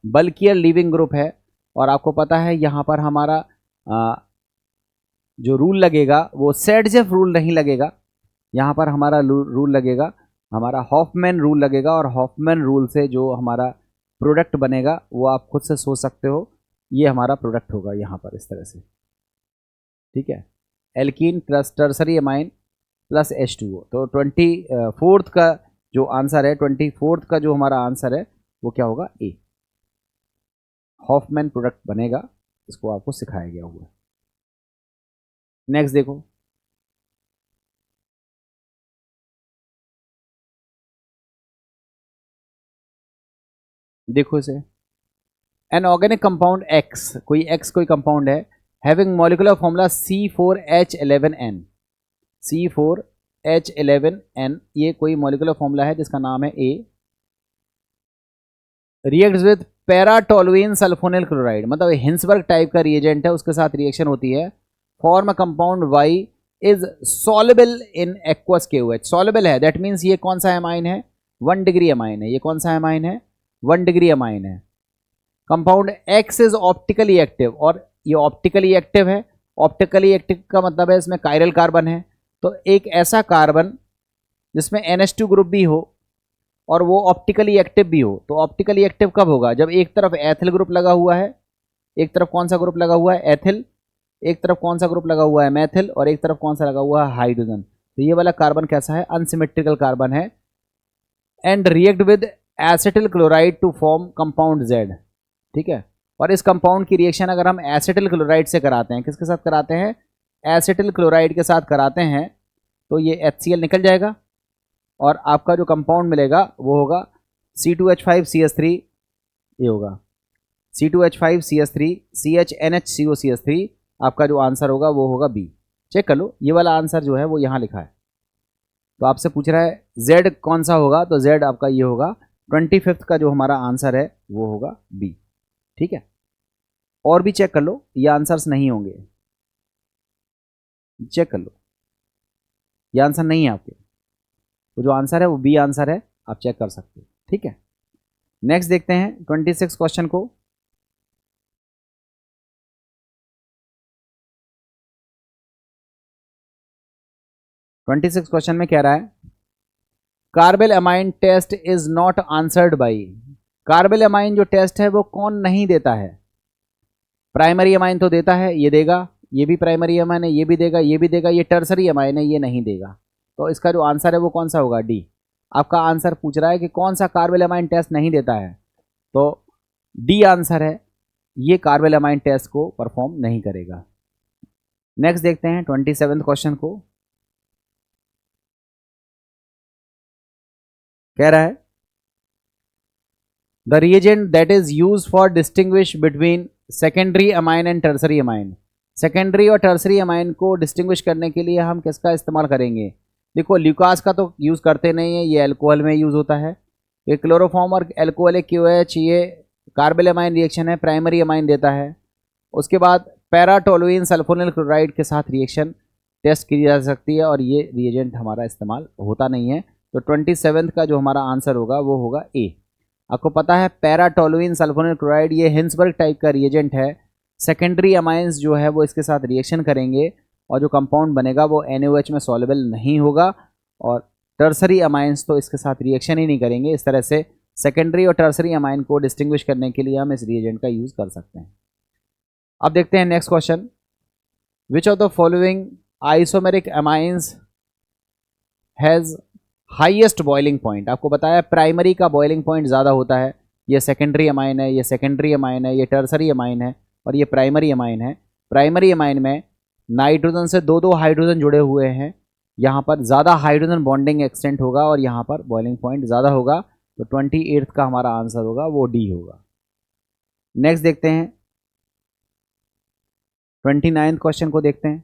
बल्कियर लीविंग ग्रुप है, और आपको पता है यहाँ पर हमारा जो रूल लगेगा वो सेडजेफ रूल नहीं लगेगा। यहाँ पर हमारा रूल लगेगा, हमारा हॉफमैन रूल लगेगा, और हॉफमैन रूल से जो हमारा प्रोडक्ट बनेगा वो आप खुद से सोच सकते हो, ये हमारा प्रोडक्ट होगा यहाँ पर इस तरह से। ठीक है, alkene plus tertiary amine plus H2O। तो 24th का जो आंसर है, 24th का जो हमारा आंसर है वो क्या होगा? ए, हॉफमैन प्रोडक्ट बनेगा। इसको आपको सिखाया गया हुआ है। नेक्स्ट देखो, देखो इसे, एन ऑर्गेनिक कंपाउंड X, कोई X कोई कंपाउंड है, having molecular formula C4H11N, C4H11N, ये कोई मॉलिक्यूलर फॉर्मूला है जिसका नाम है A, reacts with paratoluene sulphonyl chloride, मतलब हिंसबर्ग टाइप का रिएजेंट है, उसके साथ रिएक्शन होती है, form compound Y is soluble in aqueous KOH। Soluble है, दैट मीन्स ये कौन सा अमाइन है? 1 डिग्री अमाइन है। ये कौन सा अमाइन है? 1 डिग्री अमाइन है। Compound X is optically active, और ये ऑप्टिकली एक्टिव है। ऑप्टिकली एक्टिव का मतलब है इसमें कायरल कार्बन है। तो एक ऐसा कार्बन जिसमें NH2 ग्रुप भी हो और वो ऑप्टिकली एक्टिव भी हो, तो ऑप्टिकली एक्टिव कब होगा? जब एक तरफ एथिल ग्रुप लगा हुआ है, एक तरफ कौन सा ग्रुप लगा हुआ है? एथिल, एक तरफ कौन सा ग्रुप लगा हुआ है? मैथिल, और एक तरफ कौन सा लगा हुआ है? हाइड्रोजन। तो ये वाला कार्बन कैसा है? अनसिमेट्रिकल कार्बन है। And react with acetyl chloride to form compound Z। ठीक है, और इस कंपाउंड की रिएक्शन अगर हम एसिटिल क्लोराइड से कराते हैं, किसके साथ कराते हैं? एसिटिल क्लोराइड के साथ कराते हैं, तो ये HCl निकल जाएगा, और आपका जो कंपाउंड मिलेगा वो होगा C2H5CH3, ये होगा C2H5CH3 CHNHCOCH3। आपका जो आंसर होगा वो होगा बी। चेक कर लो, ये वाला आंसर जो है वो यहाँ लिखा है। तो आपसे पूछ रहा है Z कौन सा होगा, तो Z आपका ये होगा। 25th का जो हमारा आंसर है वो होगा बी। ठीक है, और भी चेक कर लो, ये आंसर्स नहीं होंगे, चेक कर लो, ये आंसर नहीं है आपके। तो जो आंसर है वो बी आंसर है, आप चेक कर सकते हो। ठीक है, नेक्स्ट देखते हैं 26 क्वेश्चन को। क्वेश्चन में कह रहा है carbyl amine test is not answered by. Carbyl amine जो टेस्ट है वो कौन नहीं देता है? प्राइमरी अमाइन तो देता है, ये देगा, ये भी प्राइमरी अमाइन है, ये भी देगा, ये भी देगा, ये टर्सरी अमाइन है, ये नहीं देगा। तो इसका जो आंसर है वो कौन सा होगा? डी। आपका आंसर पूछ रहा है कि कौन सा कार्बल अमाइन टेस्ट नहीं देता है, तो डी आंसर है, ये कार्बल अमाइन टेस्ट को परफॉर्म नहीं करेगा। नेक्स्ट देखते हैं 27th क्वेश्चन को। कह रहा है the reagent that is use for distinguish between secondary amine and tertiary amine. Secondary और टर्सरी अमाइन को डिस्टिंग्विश करने के लिए हम किसका इस्तेमाल करेंगे? देखो ल्यूकास का तो यूज़ करते नहीं है, ये अल्कोहल में यूज़ होता है। ये क्लोरोफॉर्म और अल्कोहलिक QH ये कार्बल अमाइन रिएक्शन है, प्राइमरी अमाइन देता है। उसके बाद पैराटोलुइन सल्फोनिल क्लोराइड के साथ रिएक्शन टेस्ट की जा सकती है और ये रिएजेंट हमारा इस्तेमाल होता नहीं है। तो 27 का जो हमारा आंसर होगा वो होगा ए। आपको पता है पैराटोलुइन सल्फोनिल क्लोराइड ये हिंसबर्ग टाइप का रिएजेंट है। सेकेंडरी अमाइंस जो है वो इसके साथ रिएक्शन करेंगे और जो कंपाउंड बनेगा वो NaOH में सॉल्युबल नहीं होगा, और टर्सरी अमाइंस तो इसके साथ रिएक्शन ही नहीं करेंगे। इस तरह से सेकेंडरी और टर्सरी अमाइन को डिस्टिंग्विश करने के लिए हम इस रिएजेंट का यूज़ कर सकते हैं। अब देखते हैं next question. Which of the following isomeric amines has highest boiling point. आपको बताया प्राइमरी का बॉइलिंग पॉइंट ज़्यादा होता है। ये सेकेंडरी अमाइन है, ये सेकेंडरी अमाइन है, ये टर्सरी अमाइन है और ये प्राइमरी अमाइन है। प्राइमरी अमाइन में नाइट्रोजन से दो दो हाइड्रोजन जुड़े हुए हैं, यहाँ पर ज़्यादा हाइड्रोजन बॉन्डिंग एक्सटेंट होगा और यहाँ पर बॉइलिंग पॉइंट ज़्यादा होगा। तो 28 का हमारा आंसर होगा वो डी होगा। नेक्स्ट देखते हैं 29 क्वेश्चन को देखते हैं।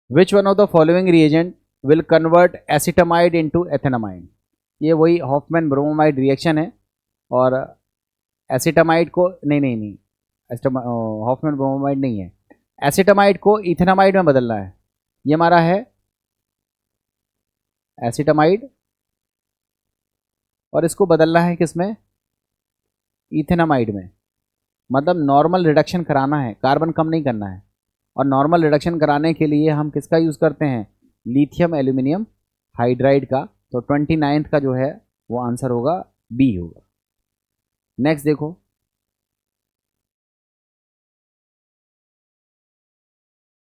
Which one of the following reagent will convert acetamide into ethanamide. ये वही हॉफमैन ब्रोमोमाइड रिएक्शन है और एसिटामाइड को नहीं हॉफमैन ब्रोमोमाइड नहीं है, एसिटामाइड को इथेनामाइड में बदलना है। ये हमारा है एसिटामाइड और इसको बदलना है किसमें? इथेनामाइड में। मतलब नॉर्मल रिडक्शन कराना है, कार्बन कम नहीं करना है। और नॉर्मल रिडक्शन कराने के लिए हम किसका यूज़ करते हैं? लिथियम एल्यूमिनियम हाइड्राइड का। तो 29 का जो है वो आंसर होगा बी होगा। नेक्स्ट देखो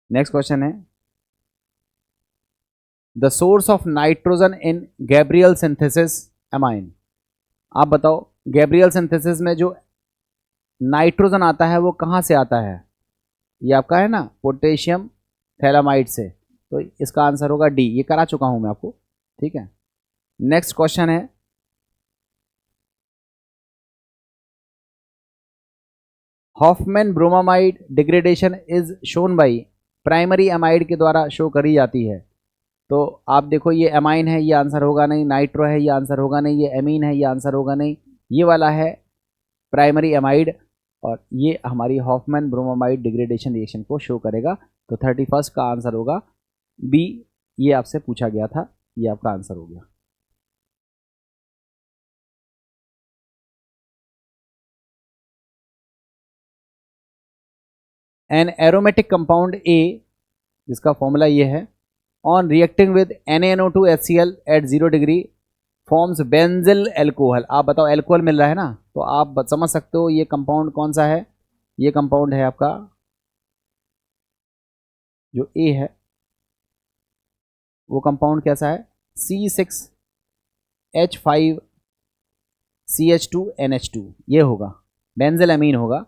नेक्स्ट क्वेश्चन है the source of nitrogen in Gabriel synthesis amine. आप बताओ गैब्रियल सिंथेसिस में जो नाइट्रोजन आता है वो कहाँ से आता है? ये आपका है ना पोटेशियम थैलामाइड से। तो इसका आंसर होगा डी। ये करा चुका हूं मैं आपको, ठीक है। नेक्स्ट क्वेश्चन है Hoffmann bromamide degradation is shown by. Primary amide के द्वारा शो करी जाती है। तो आप देखो ये एमाइन है, ये आंसर होगा नहीं। नाइट्रो है, ये आंसर होगा नहीं। ये एमीन है, ये आंसर होगा नहीं। ये वाला है प्राइमरी अमाइड और ये हमारी हॉफमैन ब्रोमामाइड डिग्रेडेशन रिएक्शन को शो करेगा। तो 31 का आंसर होगा बी। ये आपसे पूछा गया था, ये आपका आंसर हो गया। एन एरोमेटिक कंपाउंड ए, जिसका फॉर्मूला ये है, on reacting with NaNO2HCl at 0 degree forms benzyl alcohol. आप बताओ एल्कोहल मिल रहा है ना, तो आप समझ सकते हो ये कंपाउंड कौन सा है। ये कंपाउंड है आपका जो ए है, वो कंपाउंड कैसा है? C6H5CH2NH2 ये होगा, बेंजिल अमीन होगा।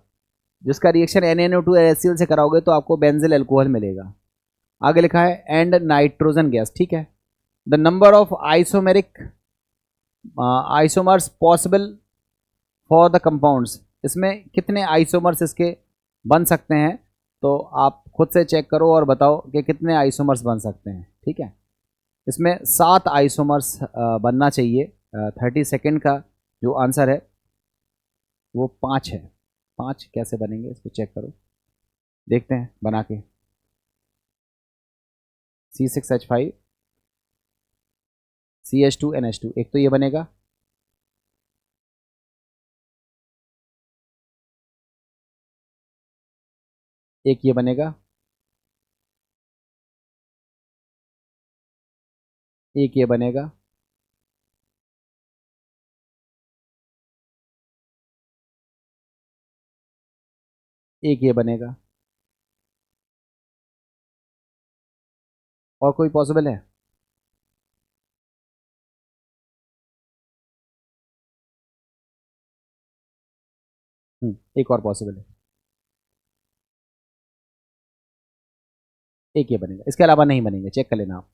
जिसका रिएक्शन NaNO2HCl से कराओगे तो आपको बेंजिल एल्कोहल मिलेगा। आगे लिखा है एंड नाइट्रोजन गैस, ठीक है। The number of isomers possible for the compounds. इसमें कितने आइसोमर्स इसके बन सकते हैं? तो आप खुद से चेक करो और बताओ कि कितने आइसोमर्स बन सकते हैं, ठीक है। इसमें 7 आइसोमर्स बनना चाहिए। 32 का जो आंसर है वो 5 है। 5 कैसे बनेंगे इसको चेक करो, देखते हैं बना के। C6H5CH2NH2 एक तो ये बनेगा, एक ये बनेगा, एक ये बनेगा, एक ये बनेगा। और कोई पॉसिबल है? एक और पॉसिबल है, एक ये बनेगा, इसके अलावा नहीं बनेंगे, चेक कर लेना आप।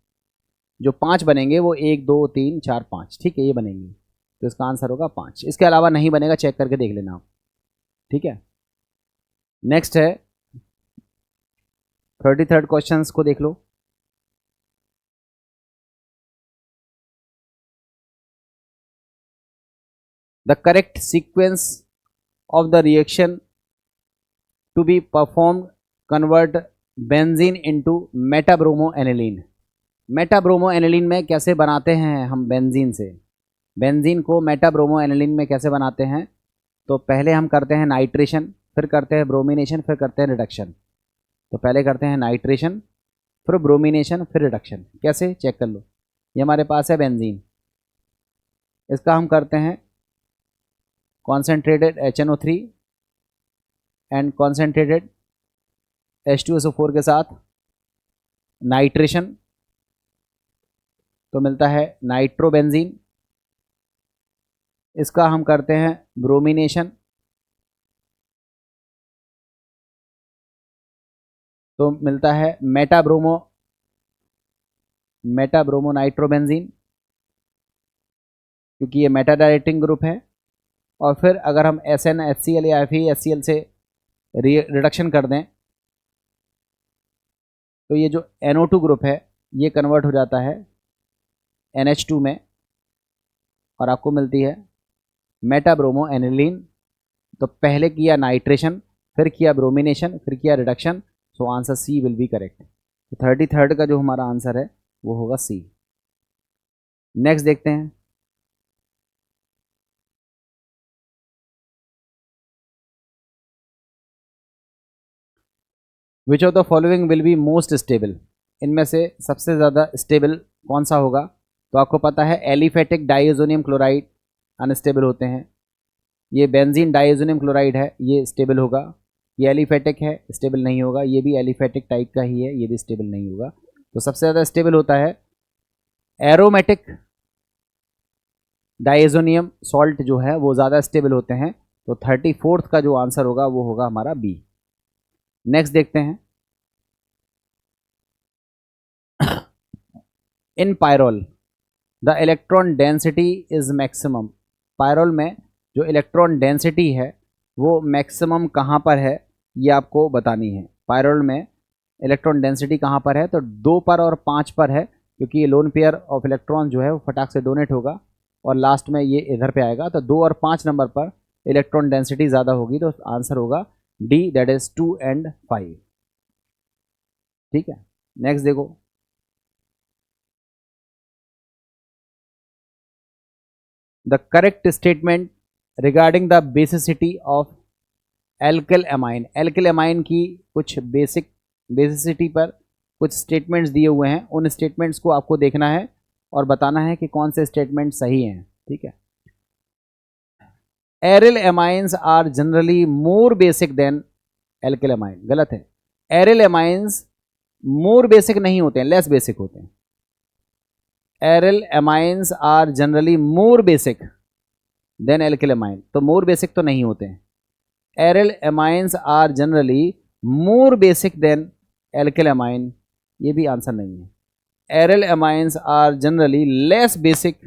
जो 5 बनेंगे वो 1 2 3 4 5, ठीक है, ये बनेंगे, तो इसका आंसर होगा 5। इसके अलावा नहीं बनेगा, चेक करके देख लेना आप, ठीक है। नेक्स्ट है 33rd क्वेश्चन को देख लो। The correct sequence of the reaction to be performed convert benzene into metabromoaniline. Metabromoaniline में कैसे बनाते हैं हम बेंजीन से, बेंजीन को मेटाब्रोमोएनिलीन में कैसे बनाते हैं, तो पहले हम करते हैं नाइट्रेशन, फिर करते हैं ब्रोमिनेशन, फिर करते हैं रिडक्शन। तो पहले करते हैं नाइट्रेशन, फिर ब्रोमिनेशन, फिर रिडक्शन। कैसे, चेक कर लो। ये हमारे पास है बेंजीन, इसका हम करते हैं concentrated HNO3 and concentrated H2SO4 के साथ नाइट्रेशन, तो मिलता है नाइट्रोबेंजीन। इसका हम करते हैं ब्रोमिनेशन, तो मिलता है मेटाब्रोमो नाइट्रोबेंजीन, क्योंकि ये मेटा डायरेक्टिंग ग्रुप है। और फिर अगर हम SnHCl या FeHCl से रिडक्शन कर दें तो ये जो NO2 ग्रुप है ये कन्वर्ट हो जाता है NH2 में, और आपको मिलती है मेटाब्रोमोएनिलीन। तो पहले किया नाइट्रेशन, फिर किया ब्रोमिनेशन, फिर किया reduction, so answer C will be correct. तो 33rd का जो हमारा आंसर है वो होगा सी। नेक्स्ट देखते हैं, विच of the following will be most stable. इनमें से सबसे ज़्यादा स्टेबल कौन सा होगा, तो आपको पता है एलिफेटिक डाइओजोनियम क्लोराइड अनस्टेबल होते हैं, ये बेंजीन डाइओजोनियम क्लोराइड है, ये स्टेबल होगा। ये एलिफेटिक है, स्टेबल नहीं होगा, ये भी एलिफेटिक टाइप का ही है, ये भी स्टेबल नहीं होगा। तो सबसे ज़्यादा स्टेबल होता है एरोमेटिक डाइओजोनियम सॉल्ट, जो है वो ज़्यादा स्टेबल होते हैं। तो 34th का जो आंसर होगा वो होगा हमारा बी। नेक्स्ट देखते हैं, in pyrrole the electron density is maximum. Pyrrole में जो इलेक्ट्रॉन डेंसिटी है वो मैक्सिमम कहाँ पर है, ये आपको बतानी है। पायरोल में इलेक्ट्रॉन डेंसिटी कहाँ पर है, तो 2 पर और 5 पर है, क्योंकि ये लोन पेयर ऑफ इलेक्ट्रॉन जो है वो फटाक से डोनेट होगा और लास्ट में ये इधर पे आएगा। तो 2 और 5 नंबर पर इलेक्ट्रॉन डेंसिटी ज़्यादा होगी, तो आंसर होगा डी, दैट इज 2 and 5। ठीक है, नेक्स्ट देखो, the correct statement regarding the basicity of alkyl amine. Alkyl amine की कुछ बेसिसिटी पर कुछ स्टेटमेंट्स दिए हुए हैं, उन स्टेटमेंट्स को आपको देखना है और बताना है कि कौन से स्टेटमेंट सही हैं। ठीक है, aryl amines are generally more basic than alkyl amine, गलत है। एरिल एमाइंस मोर बेसिक नहीं होते हैं, लेस बेसिक होते हैं। Aryl amines are generally more basic than alkyl amine, तो मोर बेसिक तो नहीं होते हैं। Aryl amines are generally more basic than alkyl amine, ये भी आंसर नहीं है। Aryl amines are generally less basic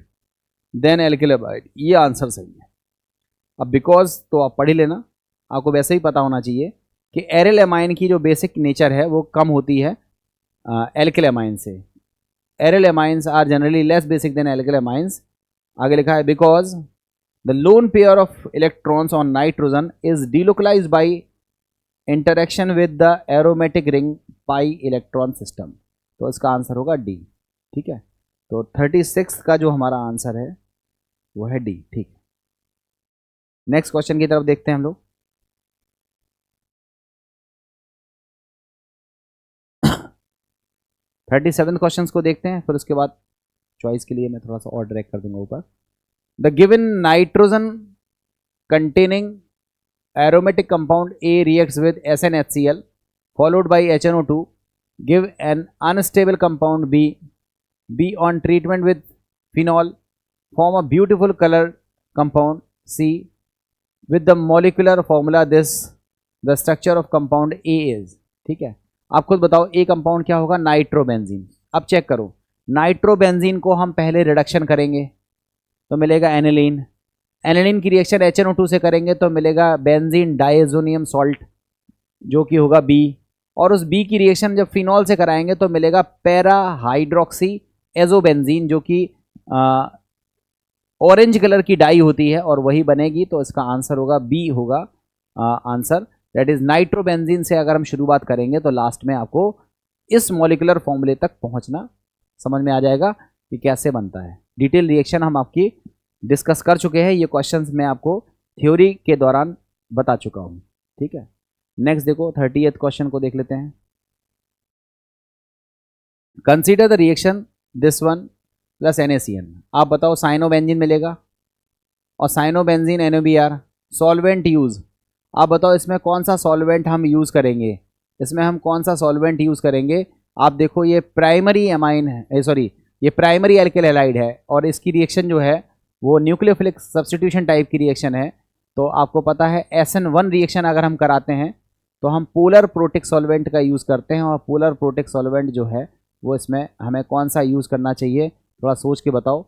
than alkyl amine, ये आंसर सही है। अब बिकॉज तो आप पढ़ ही लेना, आपको वैसे ही पता होना चाहिए कि एरिल एमाइन की जो बेसिक नेचर है वो कम होती है एल्किल एमाइन से। Aryl amines are generally less basic than alkyl amines. आगे लिखा है because the lone pair of electrons on nitrogen is delocalised by interaction with the aromatic ring pi electron system, तो इसका आंसर होगा D. ठीक है, तो 36 का जो हमारा आंसर है वो है डी। ठीक है, नेक्स्ट क्वेश्चन की तरफ देखते हैं हम लोग। 37 क्वेश्चंस को देखते हैं, फिर उसके बाद चॉइस के लिए मैं थोड़ा सा और ड्रैग कर दूंगा ऊपर। The given nitrogen containing aromatic compound A reacts with SnHCl followed by HNO2, give an unstable compound B. B on treatment with phenol form a beautiful colored compound C. With the molecular formula this the structure of compound A is. ठीक है, आप खुद बताओ ए compound क्या होगा, nitrobenzene. अब check करो, nitrobenzene को हम पहले रिडक्शन करेंगे तो मिलेगा एनिलीन। एनिलीन की रिएक्शन HNO2 से करेंगे तो मिलेगा बेंजीन डाइएजोनियम सॉल्ट जो कि होगा बी। और उस बी की रिएक्शन जब फिनॉल से कराएंगे तो मिलेगा पैरा हाइड्रोक्सी एजोबेंजीन जो कि ऑरेंज कलर की डाई होती है और वही बनेगी। तो इसका आंसर होगा बी होगा आंसर, दैट इज नाइट्रोबेंजीन से अगर हम शुरुआत करेंगे तो लास्ट में आपको इस मॉलिक्यूलर फॉर्मूले तक पहुंचना समझ में आ जाएगा कि कैसे बनता है। डिटेल रिएक्शन हम आपकी डिस्कस कर चुके हैं, ये क्वेश्चंस मैं आपको थ्योरी के दौरान बता चुका हूं। ठीक है, नेक्स्ट देखो 30th क्वेश्चन को देख लेते हैं। Consider the reaction this one plus NaCN। आप बताओ, साइनोबेंजीन मिलेगा और साइनोबेंजीन NaBr, सॉल्वेंट यूज। आप बताओ इसमें कौन सा सॉल्वेंट हम यूज़ करेंगे, इसमें हम कौन सा सॉल्वेंट यूज़ करेंगे। आप देखो ये प्राइमरी एमाइन है, सॉरी ये प्राइमरी एल्किल हैलाइड है और इसकी रिएक्शन जो है वो न्यूक्लियोफिलिक सब्स्टिट्यूशन टाइप की रिएक्शन है। तो आपको पता है SN1 रिएक्शन अगर हम कराते हैं तो हम पोलर प्रोटिक सॉल्वेंट का यूज़ करते हैं, और पोलर प्रोटिक सॉल्वेंट जो है वो इसमें हमें कौन सा यूज़ करना चाहिए, थोड़ा सोच के बताओ।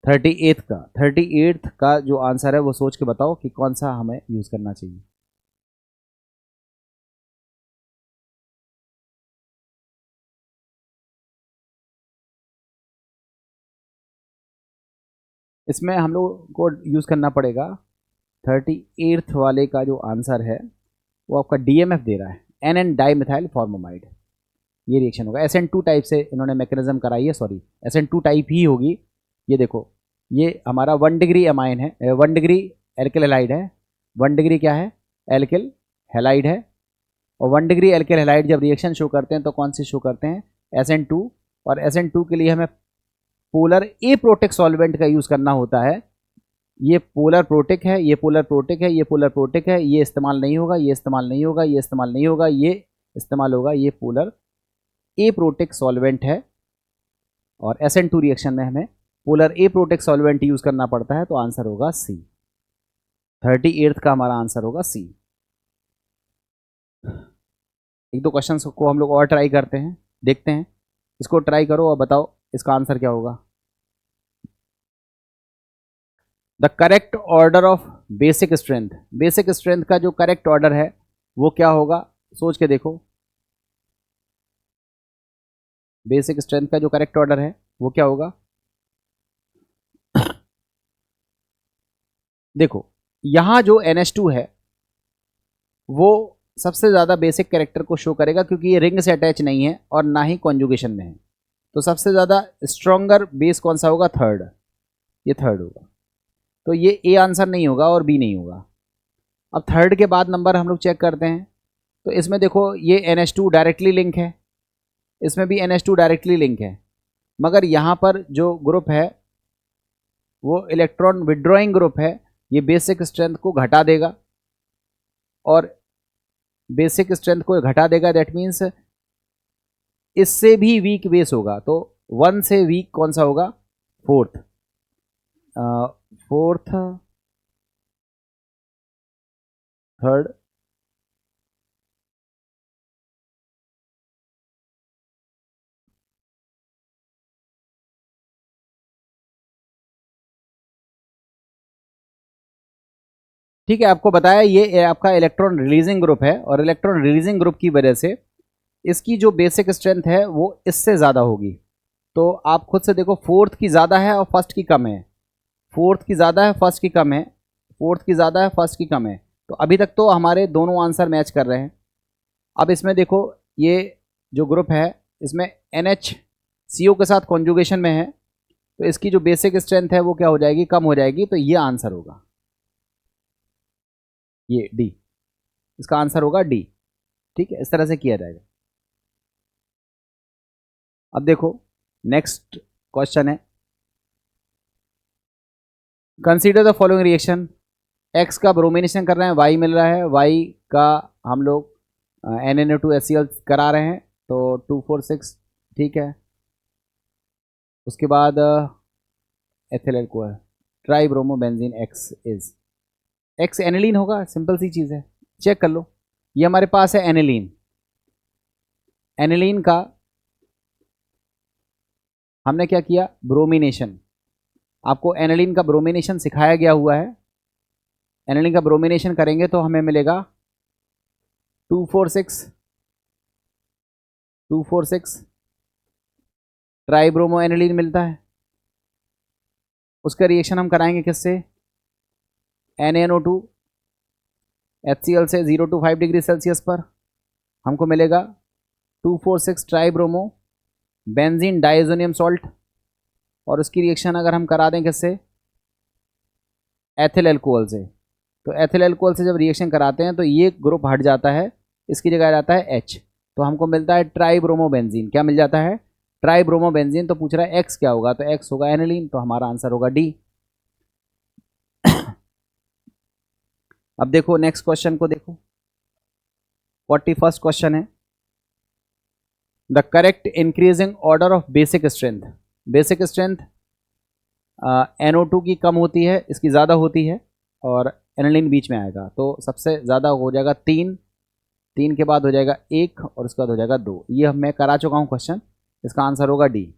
38th का जो आंसर है वो सोच के बताओ कि कौन सा हमें यूज़ करना चाहिए। इसमें हम लोग को यूज़ करना पड़ेगा 38th वाले का जो आंसर है वो आपका DMF दे रहा है, NN डाइमिथाइल फॉर्मामाइड। ये रिएक्शन होगा SN2 टाइप से इन्होंने मैकेनिज्म कराई है, सॉरी SN2 टाइप ही होगी। ये देखो ये हमारा 1 डिग्री अमाइन है, 1 डिग्री एल्किल हैलाइड है, 1 डिग्री क्या है, एल्किल हैलाइड है। और 1 डिग्री एल्किल हैलाइड जब रिएक्शन शो करते हैं तो कौन सी शो करते हैं, SN2। और SN2 के लिए हमें पोलर ए प्रोटिक सॉल्वेंट का यूज़ करना होता है। ये पोलर प्रोटिक है, ये पोलर प्रोटिक है, ये पोलर प्रोटिक है, ये इस्तेमाल नहीं होगा, ये इस्तेमाल नहीं होगा, ये इस्तेमाल नहीं होगा, ये इस्तेमाल होगा। ये पोलर ए प्रोटिक सॉल्वेंट है और SN2 रिएक्शन में हमें पोलर ए प्रोटिक सॉल्वेंट यूज़ करना पड़ता है। तो आंसर होगा सी, 38th का हमारा आंसर होगा सी। एक दो क्वेश्चन को हम लोग और ट्राई करते हैं, देखते हैं, इसको ट्राई करो और बताओ इसका आंसर क्या होगा। The correct order of basic strength, basic strength का जो करेक्ट ऑर्डर है वो क्या होगा, सोच के देखो। बेसिक स्ट्रेंथ का जो करेक्ट ऑर्डर है वो क्या होगा। देखो यहां जो NH2 है वो सबसे ज़्यादा बेसिक कैरेक्टर को शो करेगा क्योंकि ये रिंग से अटैच नहीं है और ना ही कॉन्जुगेशन में है। तो सबसे ज़्यादा स्ट्रॉन्गर बेस कौन सा होगा, थर्ड, ये थर्ड होगा। तो ये ए आंसर नहीं होगा और बी नहीं होगा। अब थर्ड के बाद नंबर हम लोग चेक करते हैं तो इसमें देखो ये NH2 डायरेक्टली लिंक है, इसमें भी NH2 डायरेक्टली लिंक है, मगर यहाँ पर जो ग्रुप है वो इलेक्ट्रॉन विड्रॉइंग ग्रुप है, ये बेसिक स्ट्रेंथ को घटा देगा और बेसिक स्ट्रेंथ को घटा देगा, दैट मीन्स इससे भी वीक बेस होगा। तो 1 से वीक कौन सा होगा, फोर्थ, थर्ड, ठीक है। आपको बताया ये आपका इलेक्ट्रॉन रिलीजिंग ग्रुप है और इलेक्ट्रॉन रिलीजिंग ग्रुप की वजह से इसकी जो बेसिक स्ट्रेंथ है वो इससे ज़्यादा होगी। तो आप खुद से देखो, फोर्थ की ज़्यादा है और फर्स्ट की कम है, फोर्थ की ज़्यादा है फर्स्ट की कम है, फोर्थ की ज़्यादा है फर्स्ट की कम है। तो अभी तक तो हमारे दोनों आंसर मैच कर रहे हैं। अब इसमें देखो ये जो ग्रुप है इसमें NHCO के साथ कॉन्जुगेशन में है, तो इसकी जो बेसिक स्ट्रेंथ है वो क्या हो जाएगी, कम हो जाएगी। तो ये आंसर होगा, ये डी, इसका आंसर होगा डी। ठीक है, इस तरह से किया जाएगा। अब देखो नेक्स्ट क्वेश्चन है, consider the following reaction. X का ब्रोमिनेशन कर रहे हैं, वाई मिल रहा है, वाई का हम लोग NaO2HCl करा रहे हैं, तो 246, ठीक है। उसके बाद ethyl alcohol try bromo benzene X is x aniline होगा, सिंपल सी चीज़ है, चेक कर लो। ये हमारे पास है एनिलीन, एनिलीन का हमने क्या किया, ब्रोमिनेशन। आपको एनिलीन का ब्रोमिनेशन सिखाया गया हुआ है। एनिलीन का ब्रोमिनेशन करेंगे तो हमें मिलेगा 246 ट्राइब्रोमो एनिलीन मिलता है। उसका रिएक्शन हम कराएंगे किससे, NaNO2 HCl से 0 to 5 डिग्री सेल्सियस पर हमको मिलेगा 246 ट्राइब्रोमो बेंजीन डाइजोनियम सॉल्ट। और उसकी रिएक्शन अगर हम करा दें किससे, एथिल एल्कोहल से, तो एथिल एल्कोहल से जब रिएक्शन कराते हैं तो ये ग्रुप हट जाता है, इसकी जगह आ जाता है H, तो हमको मिलता है ट्राइब्रोमो बेंजीन। क्या मिल जाता है, ट्राइब्रोमो बेंजीन। तो पूछ रहा है X क्या होगा, तो X होगा एनिलीन, तो हमारा आंसर होगा D। अब देखो नेक्स्ट क्वेश्चन को देखो, 41st क्वेश्चन है, the correct increasing order of basic strength. Basic strength NO2 की कम होती है, इसकी ज़्यादा होती है, और एनिलीन बीच में आएगा, तो सबसे ज़्यादा हो जाएगा 3, 3 के बाद हो जाएगा 1, और उसके बाद हो जाएगा 2। ये मैं करा चुका हूँ क्वेश्चन, इसका आंसर होगा D.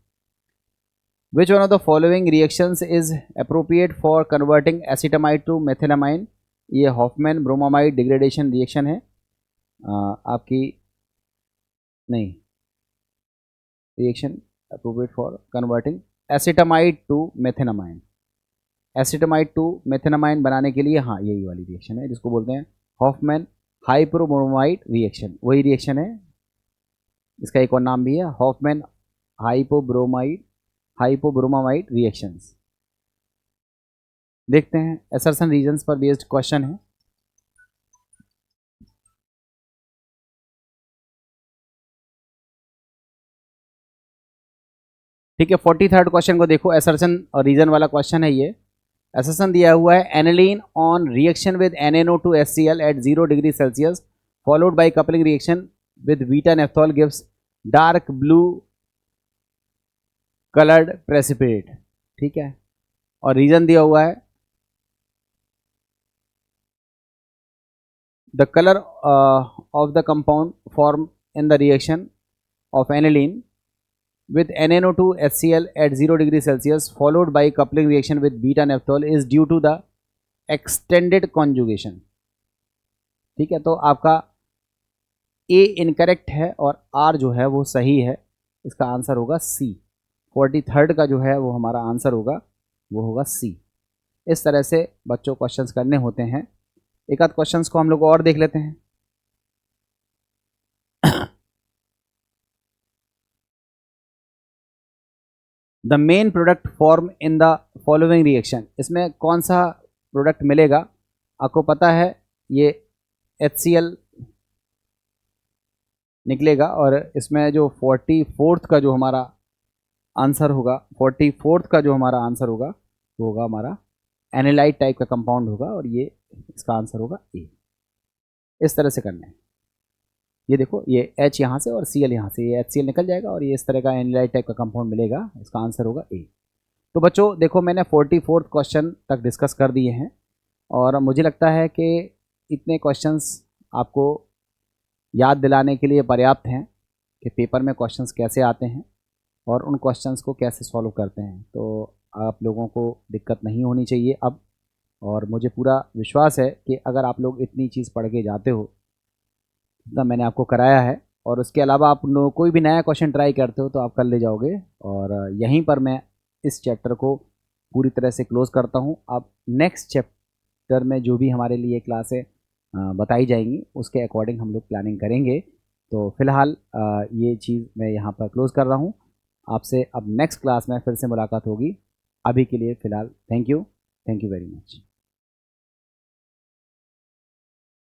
Which one of the following reactions is appropriate for converting acetamide to methylamine. ये हॉफमैन ब्रोमामाइड डिग्रेडेशन रिएक्शन है आपकी, नहीं, reaction appropriate for converting acetamide to methylamine. Acetamide to methylamine बनाने के लिए, हाँ यही वाली रिएक्शन है जिसको बोलते हैं हॉफमैन हाइपोब्रोमाइड रिएक्शन, वही रिएक्शन है। इसका एक और नाम भी है हॉफमैन हाइपोब्रोमाइड रिएक्शंस। देखते हैं, असर्शन रीजंस पर बेस्ड क्वेश्चन है। ठीक है, 43rd क्वेश्चन को देखो, असर्शन और रीजन वाला क्वेश्चन है ये। असर्शन दिया हुआ है, aniline on reaction with NaNO2 HCl at 0 degree Celsius followed by coupling reaction with beta naphthol gives dark blue coloured precipitate. ठीक है, और रीजन दिया हुआ है, the colour of the compound form in the reaction of aniline with NaNO2 HCl at 0 degree Celsius followed by coupling reaction with beta naphthol is due to the extended conjugation। ठीक है, तो आपका A incorrect है और R जो है वो सही है, इसका आंसर होगा C। 43rd का जो है वो हमारा आंसर होगा, वो होगा C। इस तरह से बच्चों क्वेश्चंस करने होते हैं। एक आध क्वेश्चंस को हम लोग और देख लेते हैं। The main product form in the following reaction. इसमें कौन सा प्रोडक्ट मिलेगा, आपको पता है ये HCl निकलेगा, और इसमें जो 44th का जो हमारा आंसर होगा, 44th का जो हमारा आंसर होगा वो होगा हमारा एनिलाइट टाइप का कंपाउंड होगा, और ये इसका आंसर होगा ए। इस तरह से करना है, ये देखो ये H यहाँ से और Cl यहाँ से, ये HCl निकल जाएगा और ये इस तरह का एनिलाइट टाइप का कंपाउंड मिलेगा, इसका आंसर होगा ए। तो बच्चों देखो मैंने 44th क्वेश्चन तक डिस्कस कर दिए हैं, और मुझे लगता है कि इतने क्वेश्चंस आपको याद दिलाने के लिए पर्याप्त हैं कि पेपर में क्वेश्चंस कैसे आते हैं और उन क्वेश्चंस को कैसे सॉल्व करते हैं। तो आप लोगों को दिक्कत नहीं होनी चाहिए अब, और मुझे पूरा विश्वास है कि अगर आप लोग इतनी चीज़ पढ़ के जाते हो जितना मैंने आपको कराया है, और उसके अलावा आप लोग कोई भी नया क्वेश्चन ट्राई करते हो तो आप कर ले जाओगे। और यहीं पर मैं इस चैप्टर को पूरी तरह से क्लोज़ करता हूँ। अब नेक्स्ट चैप्टर में जो भी हमारे लिए क्लासें बताई जाएंगी उसके अकॉर्डिंग हम लोग प्लानिंग करेंगे। तो फिलहाल ये चीज़ मैं यहाँ पर क्लोज़ कर रहा हूँ। आपसे अब नेक्स्ट क्लास में फिर से मुलाकात होगी। अभी के लिए फ़िलहाल थैंक यू वेरी मच।